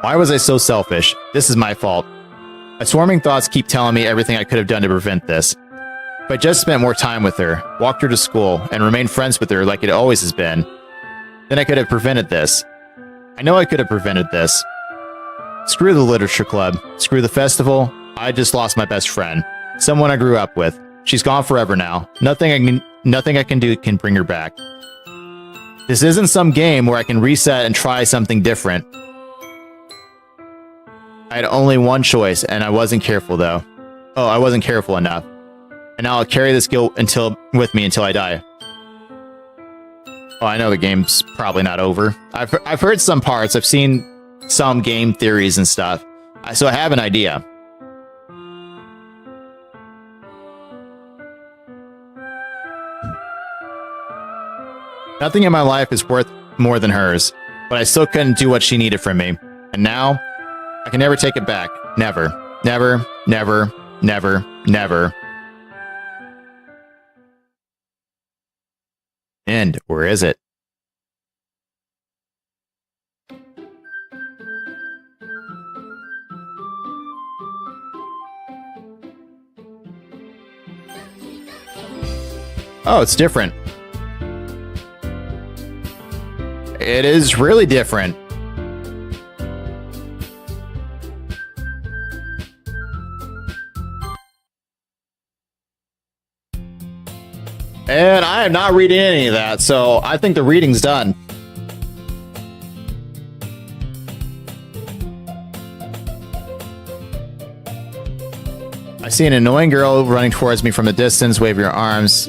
Why was I so selfish? This is my fault. My swarming thoughts keep telling me everything I could have done to prevent this. If I just spent more time with her, walked her to school, and remained friends with her like it always has been, then I could have prevented this. I know I could have prevented this. Screw the literature club. Screw the festival. I just lost my best friend. Someone I grew up with. She's gone forever now. Nothing I can do can bring her back. This isn't some game where I can reset and try something different. I had only one choice, and I wasn't careful, though. Oh, I wasn't careful enough. And now I'll carry this guilt with me until I die. Oh, I know the game's probably not over. I've heard some parts. I've seen some game theories and stuff. So I have an idea. Nothing in my life is worth more than hers, but I still couldn't do what she needed from me. And now, I can never take it back. Never. Never, never, never, never. And where is it? Oh, it's different. It is really different. And I am not reading any of that, so I think the reading's done. I see an annoying girl running towards me from a distance. Wave your arms.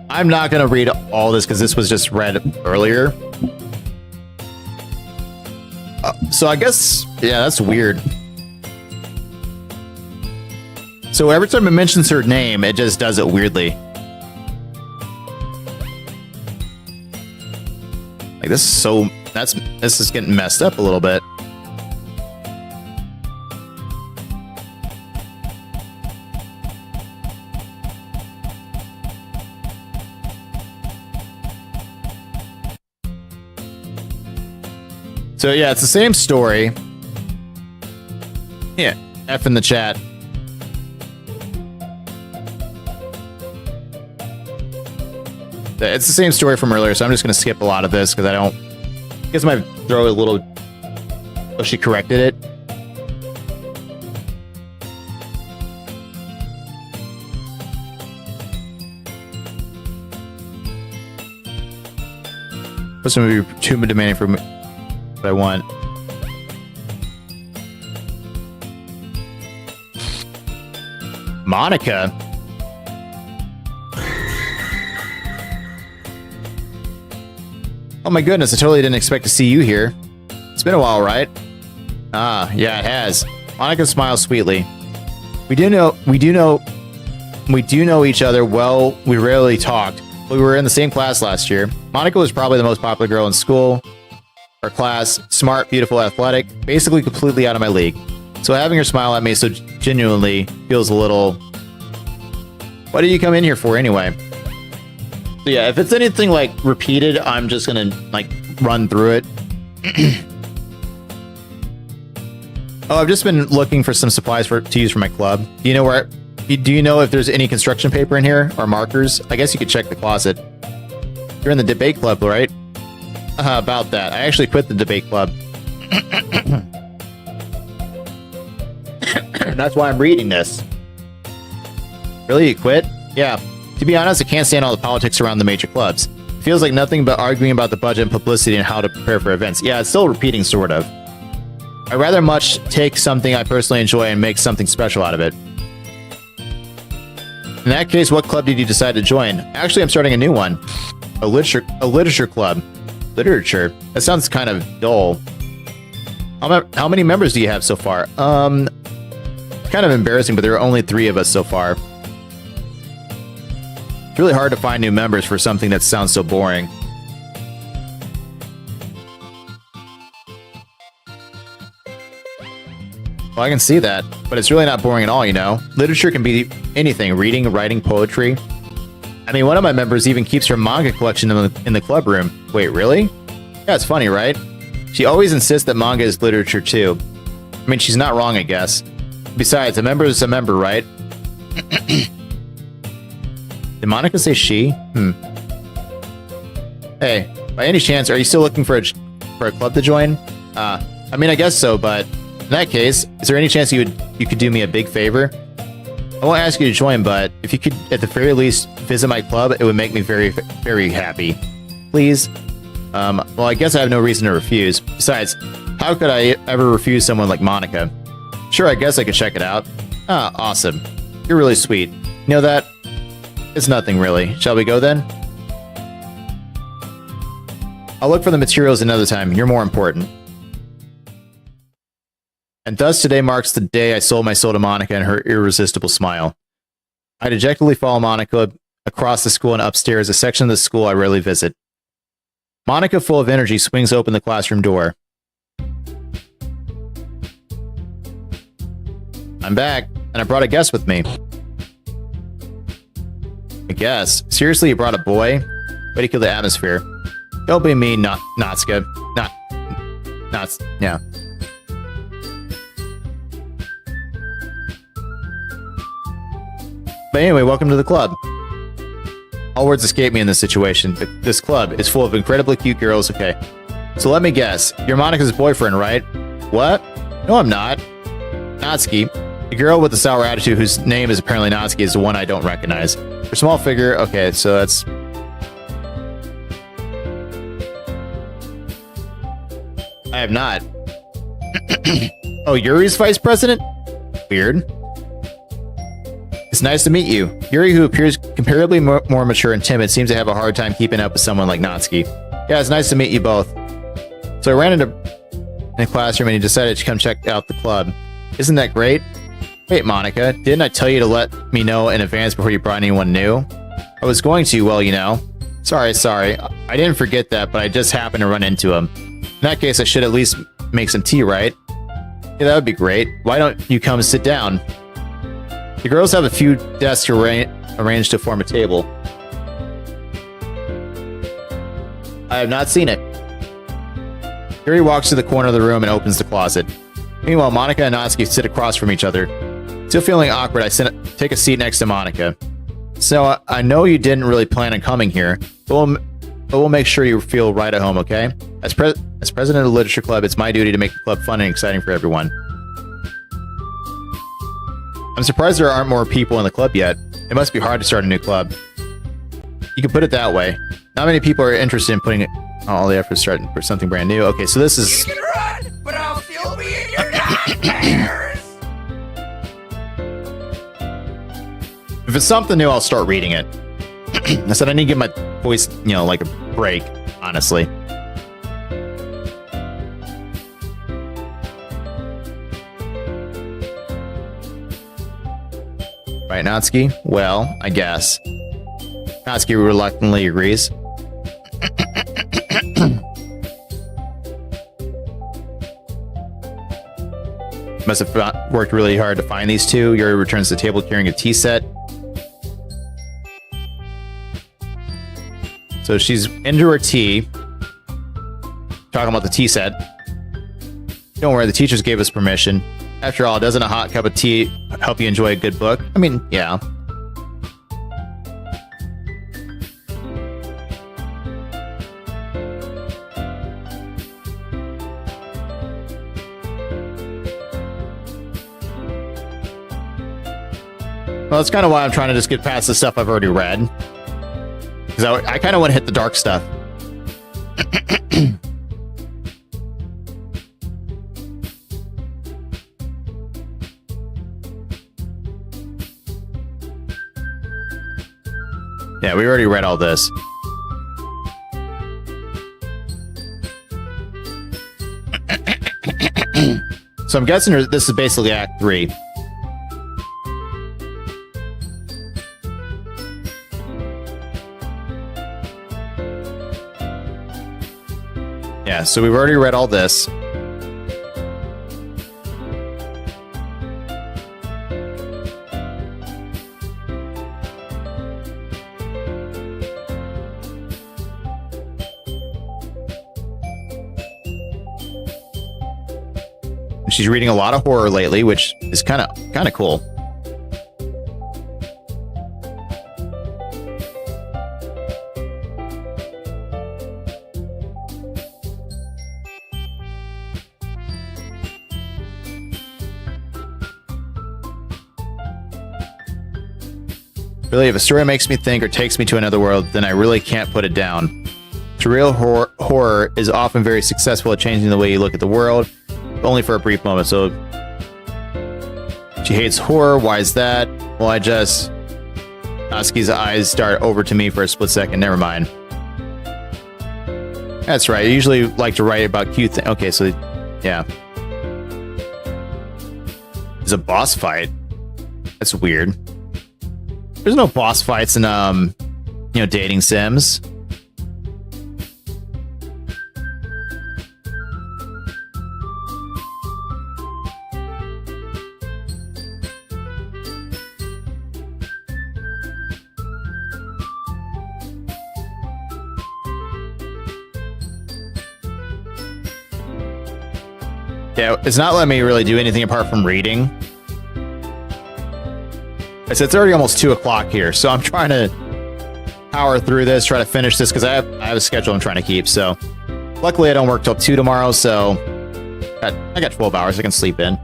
I'm not going to read all this because this was just read earlier. So I guess, yeah, that's weird. So every time it mentions her name, it just does it weirdly. Like this is getting messed up a little bit. So yeah, it's the same story. Yeah. F in the chat. It's the same story from earlier, so I'm just going to skip a lot of this because I guess I might throw a little... Oh, she corrected it. This one would be too demanding for me what I want. Monica? Oh my goodness, I totally didn't expect to see you here. It's been a while, right? Ah, yeah, it has. Monica smiles sweetly. We do know each other well. We rarely talked. We were in the same class last year. Monica was probably the most popular girl in school. Her class, smart, beautiful, athletic, basically completely out of my league. So having her smile at me so genuinely feels a little... What did you come in here for anyway? So yeah, if it's anything like repeated, I'm just gonna like run through it. Oh, I've just been looking for some supplies to use for my club. Do you know if there's any construction paper in here or markers? I guess you could check the closet. You're in the debate club, right? About that. I actually quit the debate club. That's why I'm reading this. Really, you quit? Yeah. To be honest, I can't stand all the politics around the major clubs. It feels like nothing but arguing about the budget and publicity and how to prepare for events. Yeah, it's still repeating, sort of. I'd rather much take something I personally enjoy and make something special out of it. In that case, what club did you decide to join? Actually, I'm starting a new one. A literature club. Literature? That sounds kind of dull. How many members do you have so far? It's kind of embarrassing, but there are only 3 of us so far. It's really hard to find new members for something that sounds so boring. Well, I can see that, but it's really not boring at all, you know? Literature can be anything, reading, writing, poetry. I mean, one of my members even keeps her manga collection in the club room. Wait, really? Yeah, it's funny, right? She always insists that manga is literature too. I mean, she's not wrong, I guess. Besides, a member is a member, right? Did Monica say she? Hey, by any chance, are you still looking for a club to join? I mean, I guess so, but in that case, is there any chance you could do me a big favor? I won't ask you to join, but if you could, at the very least, visit my club, it would make me very, very happy. Please? Well, I guess I have no reason to refuse. Besides, how could I ever refuse someone like Monica? Sure, I guess I could check it out. Ah, awesome. You're really sweet. You know that? It's nothing, really. Shall we go, then? I'll look for the materials another time. You're more important. And thus today marks the day I sold my soul to Monica and her irresistible smile. I dejectedly follow Monica across the school and upstairs, a section of the school I rarely visit. Monica, full of energy, swings open the classroom door. I'm back, and I brought a guest with me. A guest? Seriously, you brought a boy? Way to kill the atmosphere. Don't be mean, Natsuka. Yeah. But anyway, welcome to the club. All words escape me in this situation, but this club is full of incredibly cute girls, okay. So let me guess, you're Monica's boyfriend, right? What? No, I'm not. Natsuki. The girl with the sour attitude whose name is apparently Natsuki is the one I don't recognize. Her small figure, okay, so that's... I have not. Oh, Yuri's vice president? Weird. It's nice to meet you. Yuri, who appears comparably more mature and timid, seems to have a hard time keeping up with someone like Natsuki. Yeah, it's nice to meet you both. So I ran in the classroom and he decided to come check out the club. Isn't that great? Wait, Monica, didn't I tell you to let me know in advance before you brought anyone new? I was going to, well, you know. Sorry. I didn't forget that, but I just happened to run into him. In that case, I should at least make some tea, right? Yeah, that would be great. Why don't you come sit down? The girls have a few desks arranged to form a table. I have not seen it. Yuri walks to the corner of the room and opens the closet. Meanwhile, Monica and Natsuki sit across from each other. Still feeling awkward, I take a seat next to Monica. So, I know you didn't really plan on coming here, but we'll make sure you feel right at home, okay? As president of the Literature Club, it's my duty to make the club fun and exciting for everyone. I'm surprised there aren't more people in the club yet. It must be hard to start a new club. You can put it that way. Not many people are interested in putting all the effort starting for something brand new. Okay, so this is... You can run, but I'll still be in your nightmares! If it's something new, I'll start reading it. I said I need to give my voice, like a break, honestly. Right, Natsuki? Well, I guess. Natsuki reluctantly agrees. Must have worked really hard to find these two. Yuri returns to the table carrying a tea set. So she's into her tea. Talking about the tea set. Don't worry, the teachers gave us permission. After all, doesn't a hot cup of tea help you enjoy a good book? I mean, yeah. Well, that's kind of why I'm trying to just get past the stuff I've already read. Because I kind of want to hit the dark stuff. Yeah, we already read all this. So I'm guessing this is basically Act 3. Yeah, so we've already read all this. She's reading a lot of horror lately, which is kind of cool. Really, if a story makes me think or takes me to another world, then I really can't put it down. Surreal horror is often very successful at changing the way you look at the world, only for a brief moment. So she hates horror. Why is that? Well, Natsuki's eyes dart over to me for a split second. Never mind. That's right. I usually like to write about cute things. Okay, so yeah. There's a boss fight. That's weird. There's no boss fights in dating sims. Yeah, it's not letting me really do anything apart from reading. It's already almost 2 o'clock here, so I'm trying to power through this, try to finish this, because I have a schedule I'm trying to keep. So luckily I don't work till 2 tomorrow, so I got 12 hours I can sleep in.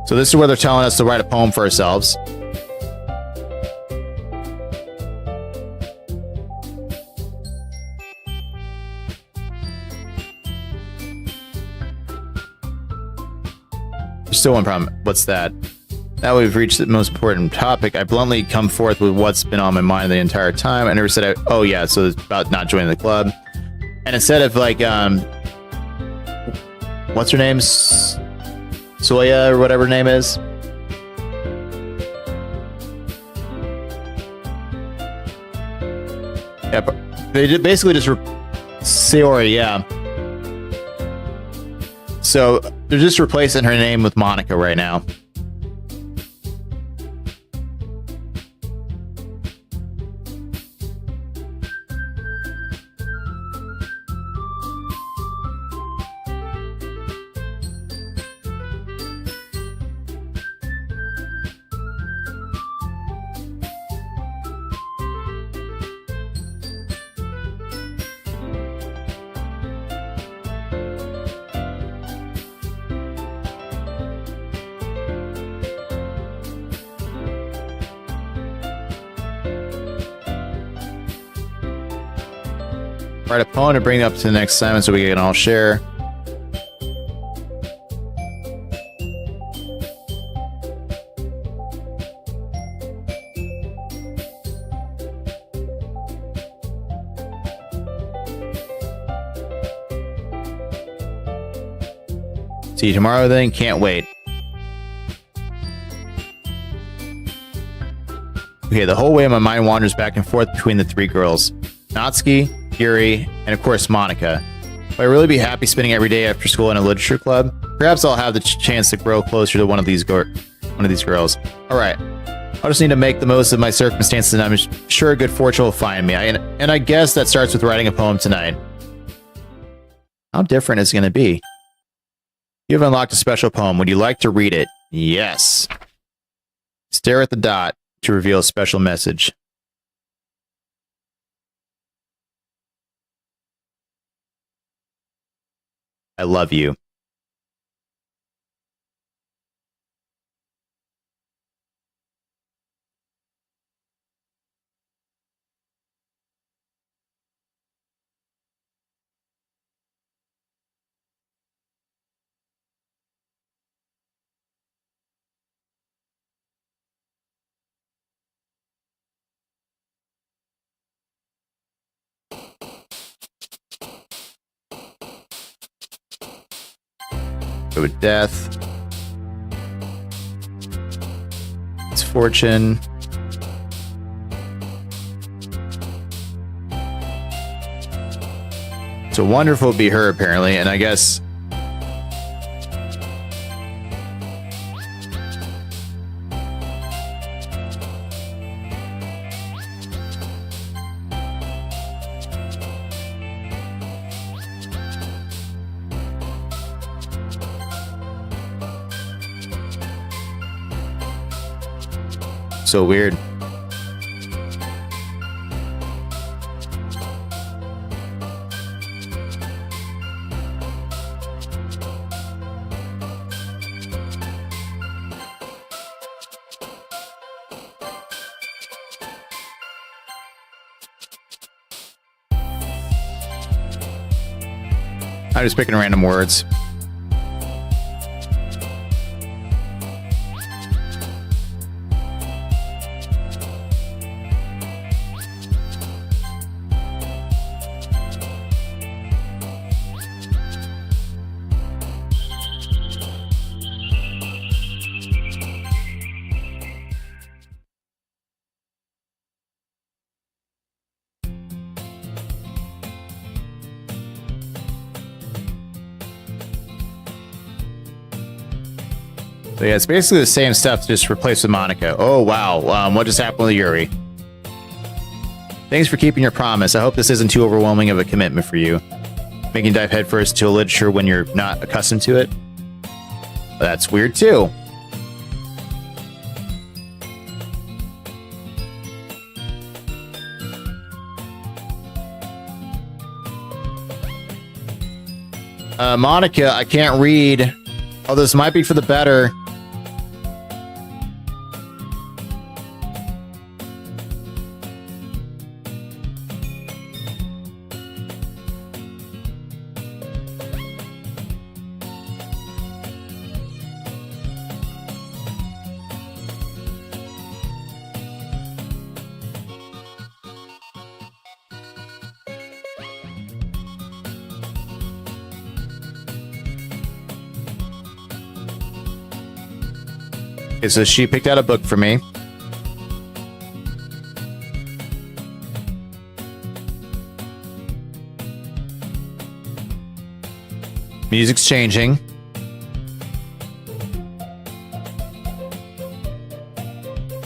So this is where they're telling us to write a poem for ourselves. There's still one problem. What's that? Now we've reached the most important topic. I bluntly come forth with what's been on my mind the entire time. I never said, oh yeah, so it's about not joining the club. And instead of like, what's her name? Soya or whatever her name is. Yeah, they did basically just Sayori, yeah. So they're just replacing her name with Monica right now. Write a poem to bring up to the next assignment so we can all share. See you tomorrow then. Can't wait. Okay, the whole way my mind wanders back and forth between the three girls. Natsuki, Yuri, and of course Monica. Will I really be happy spending every day after school in a literature club? Perhaps I'll have the chance to grow closer to one of these girls. Alright. I'll just need to make the most of my circumstances and I'm sure good fortune will find me. And I guess that starts with writing a poem tonight. How different is it going to be? You have unlocked a special poem. Would you like to read it? Yes. Stare at the dot to reveal a special message. I love you. Go with death. Misfortune. So wonderful would be her apparently, and I guess so weird. I'm just picking random words. So yeah, it's basically the same stuff, just replaced with Monica. Oh wow, what just happened with Yuri? Thanks for keeping your promise. I hope this isn't too overwhelming of a commitment for you. Making dive headfirst to a literature when you're not accustomed to it? That's weird too. Monica, I can't read. Oh, this might be for the better. Okay, so she picked out a book for me. Music's changing.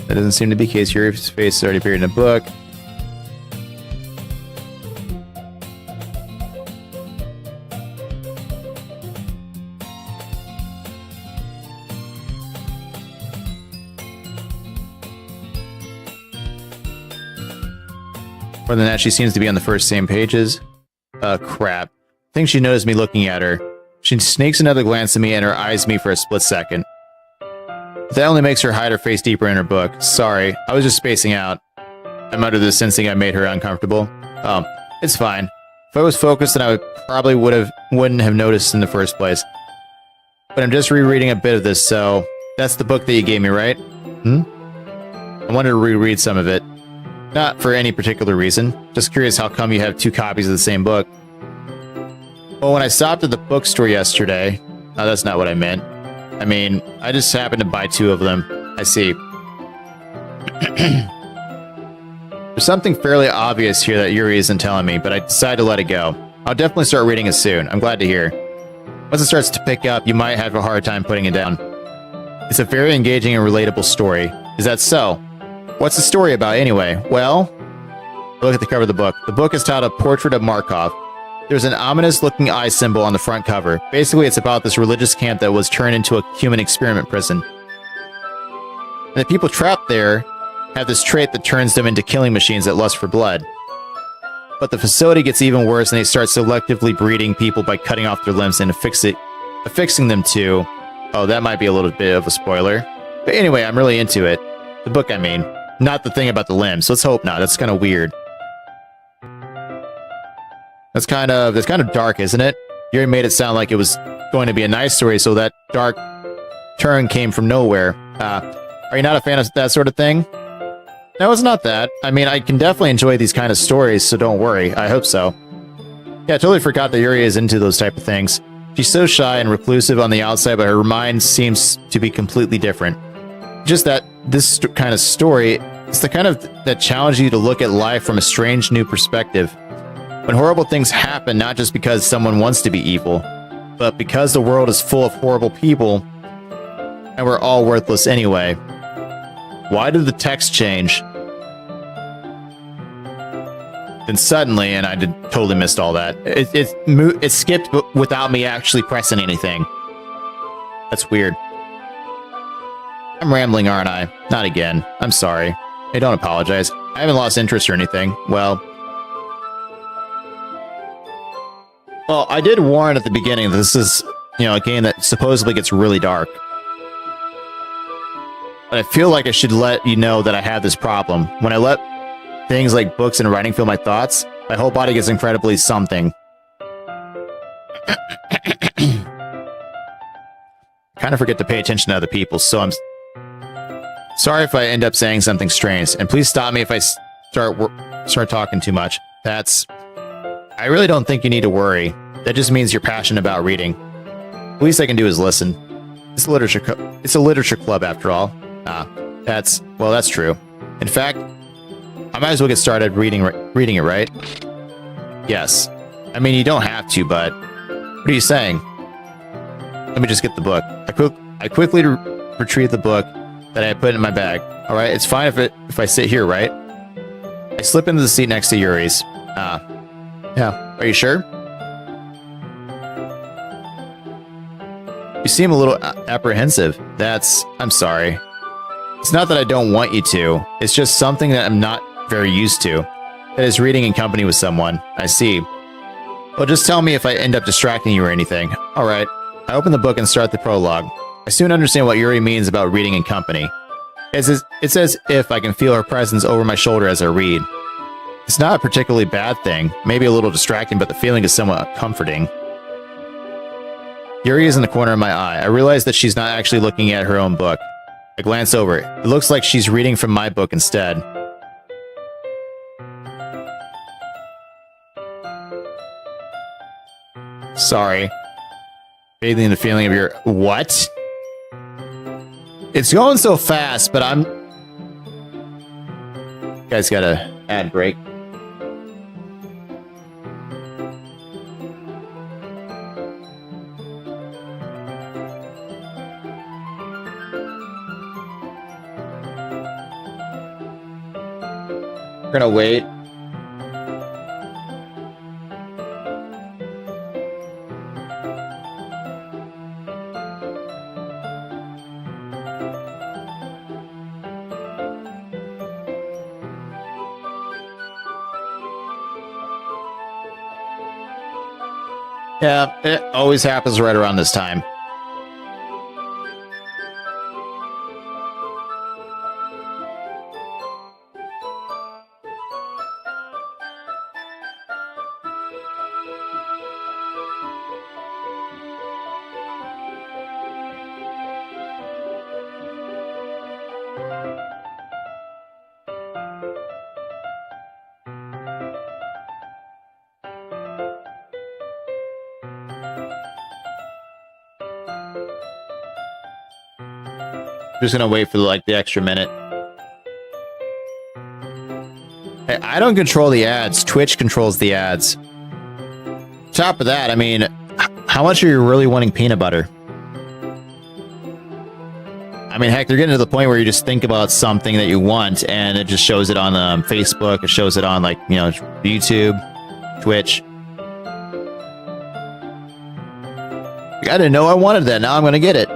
That doesn't seem to be the case. Your face already appeared in a book. More than that, she seems to be on the first same pages. Crap. I think she noticed me looking at her. She sneaks another glance at me and her eyes me for a split second. That only makes her hide her face deeper in her book. Sorry, I was just spacing out. I muttered this, sensing I made her uncomfortable. Oh, it's fine. If I was focused, then I wouldn't have noticed in the first place. But I'm just rereading a bit of this, so that's the book that you gave me, right? I wanted to reread some of it. Not for any particular reason. Just curious how come you have 2 copies of the same book. Well, when I stopped at the bookstore yesterday... No, that's not what I meant. I mean, I just happened to buy 2 of them. I see. There's something fairly obvious here that Yuri isn't telling me, but I decided to let it go. I'll definitely start reading it soon. I'm glad to hear. Once it starts to pick up, you might have a hard time putting it down. It's a very engaging and relatable story. Is that so? What's the story about anyway? Well, look at the cover of the book. The book is titled Portrait of Markov. There's an ominous-looking eye symbol on the front cover. Basically, it's about this religious camp that was turned into a human experiment prison. And the people trapped there have this trait that turns them into killing machines that lust for blood. But the facility gets even worse, and they start selectively breeding people by cutting off their limbs and affixing them to... Oh, that might be a little bit of a spoiler. But anyway, I'm really into it. The book, I mean. Not the thing about the limbs. Let's hope not. That's kind of weird. That's kind of dark, isn't it? You already made it sound like it was going to be a nice story, so that dark turn came from nowhere. Are you not a fan of that sort of thing? No, it's not that. I mean, I can definitely enjoy these kind of stories, so don't worry. I hope so. Yeah, I totally forgot that Yuri is into those type of things. She's so shy and reclusive on the outside, but her mind seems to be completely different. Just that this kind of story, it's the kind of that challenges you to look at life from a strange new perspective. When horrible things happen, not just because someone wants to be evil, but because the world is full of horrible people, and we're all worthless anyway. Why did the text change? Then suddenly, and I totally missed all that, it skipped without me actually pressing anything. That's weird. I'm rambling, aren't I? Not again. I'm sorry. Hey, don't apologize. I haven't lost interest or anything. Well, I did warn at the beginning that this is, a game that supposedly gets really dark. But I feel like I should let you know that I have this problem. When I let things like books and writing fill my thoughts, my whole body gets incredibly something. Kind of forget to pay attention to other people, so I'm sorry if I end up saying something strange, and please stop me if I start talking too much. I really don't think you need to worry. That just means you're passionate about reading. The least I can do is listen. It's a literature club after all. That's true. In fact, I might as well get started reading it, right? Yes. I mean, you don't have to, but what are you saying? Let me just get the book. I quickly retrieve the book that I had put in my bag. All right, it's fine if I sit here, right? I slip into the seat next to Yuri's. Yeah. Are you sure? You seem a little apprehensive. I'm sorry. It's not that I don't want you to. It's just something that I'm not very used to. That is reading in company with someone. I see. Well, just tell me if I end up distracting you or anything. All right. I open the book and start the prologue. I soon understand what Yuri means about reading in company. It's as if I can feel her presence over my shoulder as I read. It's not a particularly bad thing, maybe a little distracting, but the feeling is somewhat comforting. Yuri is in the corner of my eye. I realize that she's not actually looking at her own book. I glance over it. It looks like she's reading from my book instead. Sorry. Bathing in the feeling of your... What? It's going so fast, but I'm... You guys got a ad break. We're gonna wait. Yeah, it always happens right around this time. Just gonna wait for like the extra minute. Hey, I don't control the ads. Twitch controls the ads. Top of that, I mean, how much are you really wanting peanut butter? I mean, heck, they're getting to the point where you just think about something that you want, and it just shows it on Facebook. It shows it on, like, you know, YouTube, Twitch. I didn't know I wanted that. Now I'm going to get it.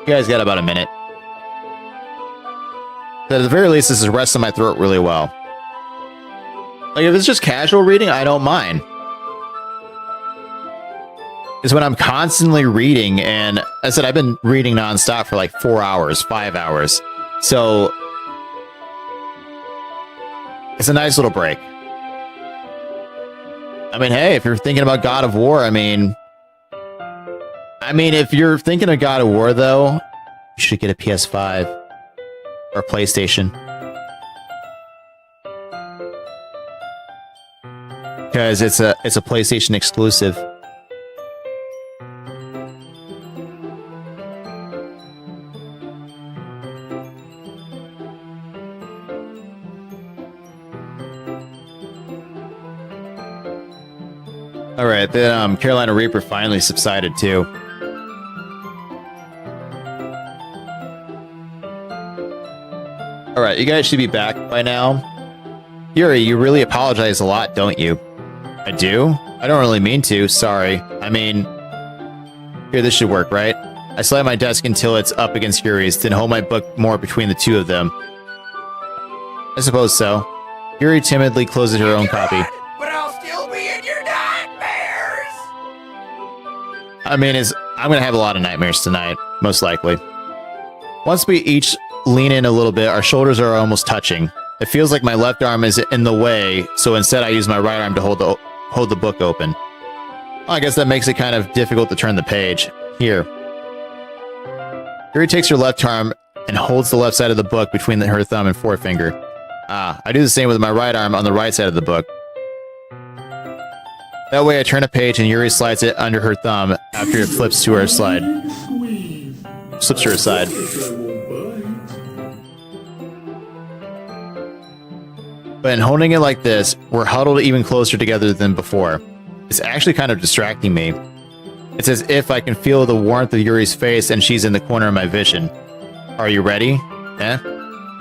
You guys got about a minute. But at the very least, this is resting my throat really well. Like, if it's just casual reading, I don't mind. It's when I'm constantly reading, and I said I've been reading nonstop for like 4 hours, 5 hours. So, it's a nice little break. I mean, hey, if you're thinking about God of War, I mean, if you're thinking of God of War, though, you should get a PS5 or PlayStation. Because it's a PlayStation exclusive. All right, the Carolina Reaper finally subsided too. All right, you guys should be back by now. Yuri, you really apologize a lot, don't you? I do? I don't really mean to, sorry. I mean, here, this should work, right? I slide my desk until it's up against Yuri's, then hold my book more between the two of them. I suppose so. Yuri timidly closes her own copy. But I'll still be in your nightmares. I mean, I'm going to have a lot of nightmares tonight, most likely. Once we each lean in a little bit, our shoulders are almost touching. It feels like my left arm is in the way, so instead I use my right arm to hold the book open. Well, I guess that makes it kind of difficult to turn the page. Here. Yuri takes her left arm and holds the left side of the book between her thumb and forefinger. I do the same with my right arm on the right side of the book. That way I turn a page and Yuri slides it under her thumb after it flips to her side. Slips to her side. But in holding it like this, we're huddled even closer together than before. It's actually kind of distracting me. It's as if I can feel the warmth of Yuri's face and she's in the corner of my vision. Are you ready? Eh?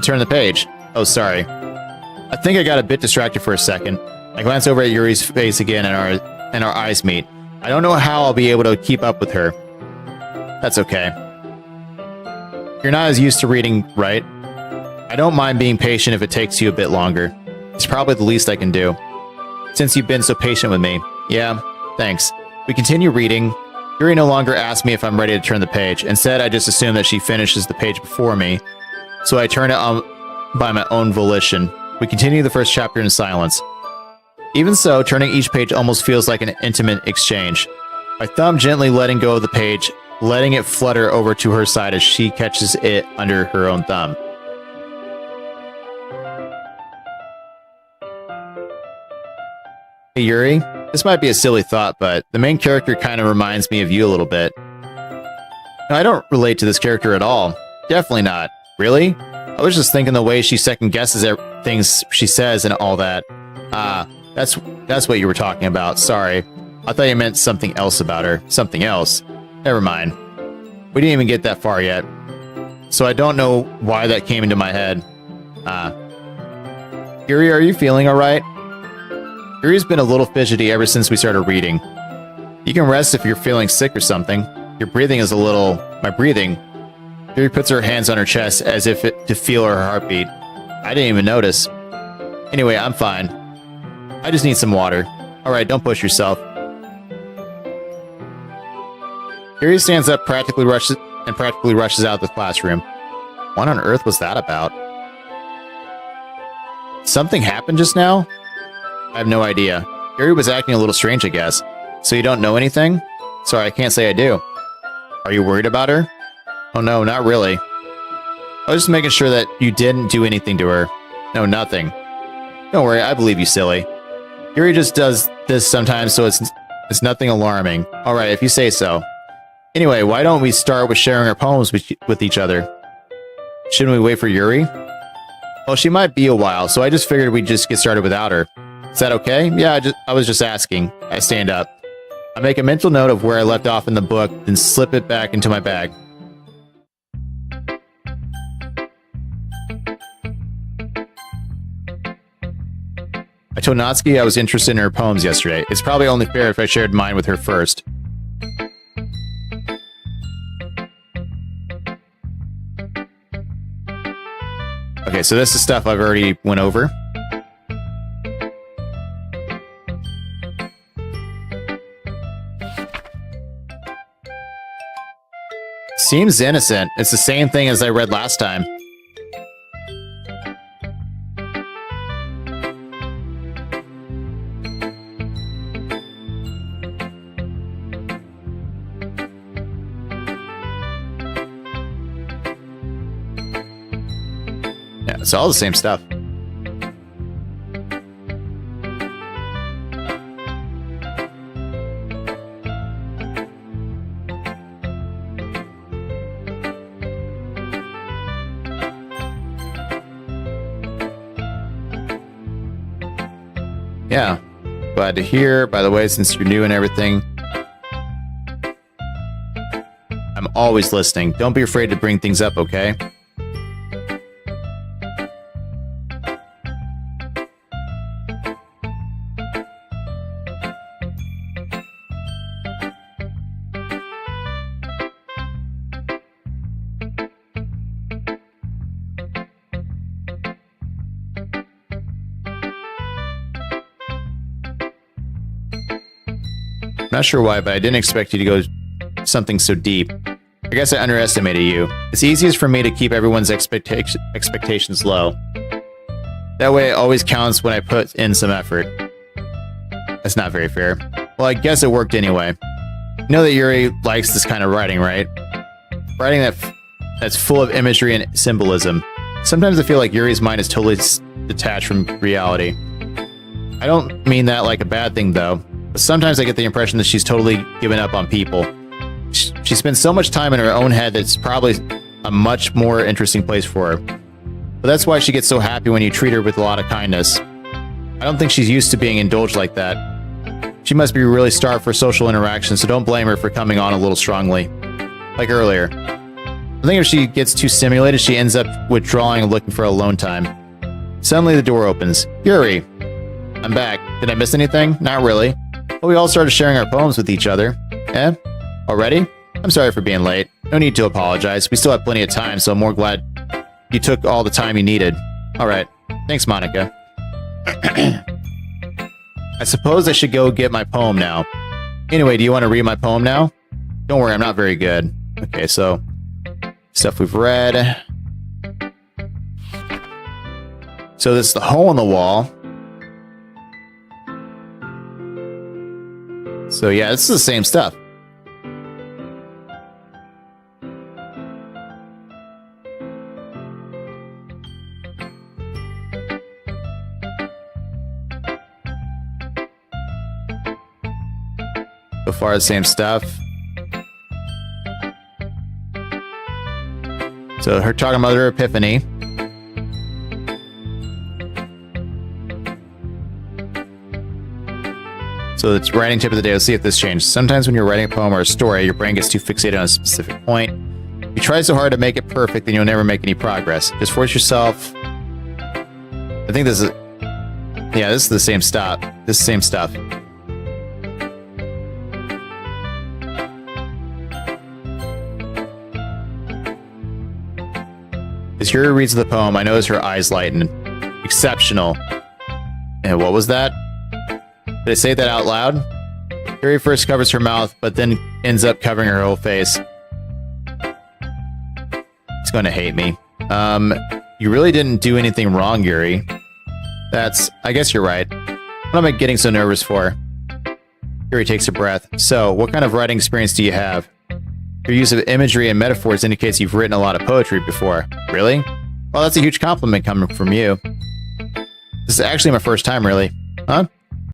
Turn the page. Oh, sorry. I think I got a bit distracted for a second. I glance over at Yuri's face again and our eyes meet. I don't know how I'll be able to keep up with her. That's okay. You're not as used to reading, right? I don't mind being patient if it takes you a bit longer. It's probably the least I can do. Since you've been so patient with me. Yeah, thanks. We continue reading. Yuri no longer asks me if I'm ready to turn the page. Instead, I just assume that she finishes the page before me, so I turn it on by my own volition. We continue the first chapter in silence. Even so, turning each page almost feels like an intimate exchange. My thumb gently letting go of the page, letting it flutter over to her side as she catches it under her own thumb. Hey Yuri, this might be a silly thought, but the main character kind of reminds me of you a little bit. No, I don't relate to this character at all. Definitely not. Really? I was just thinking the way she second guesses things she says and all that. That's what you were talking about. Sorry. I thought you meant something else about her. Something else. Never mind. We didn't even get that far yet. So I don't know why that came into my head. Yuri, are you feeling alright? Yuri's been a little fidgety ever since we started reading. You can rest if you're feeling sick or something. Your breathing is my breathing. Yuri puts her hands on her chest as if to feel her heartbeat. I didn't even notice. Anyway, I'm fine. I just need some water. Alright, don't push yourself. Yuri stands up, practically rushes out of the classroom. What on earth was that about? Something happened just now? I have no idea. Yuri was acting a little strange, I guess. So you don't know anything? Sorry, I can't say I do. Are you worried about her? Oh no, not really. I was just making sure that you didn't do anything to her. No, nothing. Don't worry, I believe you, silly. Yuri just does this sometimes, so it's nothing alarming. Alright, if you say so. Anyway, why don't we start with sharing our poems with each other? Shouldn't we wait for Yuri? Well, she might be a while, so I just figured we'd just get started without her. Is that okay? Yeah, I was just asking. I stand up. I make a mental note of where I left off in the book, then slip it back into my bag. I told Natsuki I was interested in her poems yesterday. It's probably only fair if I shared mine with her first. Okay, so this is stuff I've already went over. Seems innocent. It's the same thing as I read last time. Yeah, it's all the same stuff. Yeah, glad to hear. By the way, since you're new and everything, I'm always listening. Don't be afraid to bring things up, okay? Not sure why, but I didn't expect you to go something so deep. I guess I underestimated you. It's easiest for me to keep everyone's expectations low. That way it always counts when I put in some effort. That's not very fair. Well, I guess it worked anyway. You know that Yuri likes this kind of writing, right? Writing that's full of imagery and symbolism. Sometimes I feel like Yuri's mind is totally detached from reality. I don't mean that like a bad thing, though. But sometimes I get the impression that she's totally given up on people. She spends so much time in her own head that it's probably a much more interesting place for her. But that's why she gets so happy when you treat her with a lot of kindness. I don't think she's used to being indulged like that. She must be really starved for social interaction, so don't blame her for coming on a little strongly. Like earlier. I think if she gets too stimulated, she ends up withdrawing and looking for alone time. Suddenly the door opens. Yuri! I'm back. Did I miss anything? Not really. But we all started sharing our poems with each other. Eh? Already? I'm sorry for being late. No need to apologize. We still have plenty of time, so I'm more glad you took all the time you needed. Alright. Thanks, Monica. I suppose I should go get my poem now. Anyway, do you want to read my poem now? Don't worry, I'm not very good. Okay, so stuff we've read. So this is the hole in the wall. So yeah, this is the same stuff. So far, the same stuff. So her talking about her epiphany. So it's writing tip of the day. Let's see if this changed. Sometimes when you're writing a poem or a story, your brain gets too fixated on a specific point. You try so hard to make it perfect, then you'll never make any progress. Just force yourself. I think this is... Yeah, this is the same stuff. This is the same stuff. As Yuri reads the poem, I notice her eyes lighten. Exceptional. And what was that? Did I say that out loud? Yuri first covers her mouth, but then ends up covering her whole face. He's going to hate me. You really didn't do anything wrong, Yuri. I guess you're right. What am I getting so nervous for? Yuri takes a breath. So, what kind of writing experience do you have? Your use of imagery and metaphors indicates you've written a lot of poetry before. Really? Well, that's a huge compliment coming from you. This is actually my first time, really. Huh?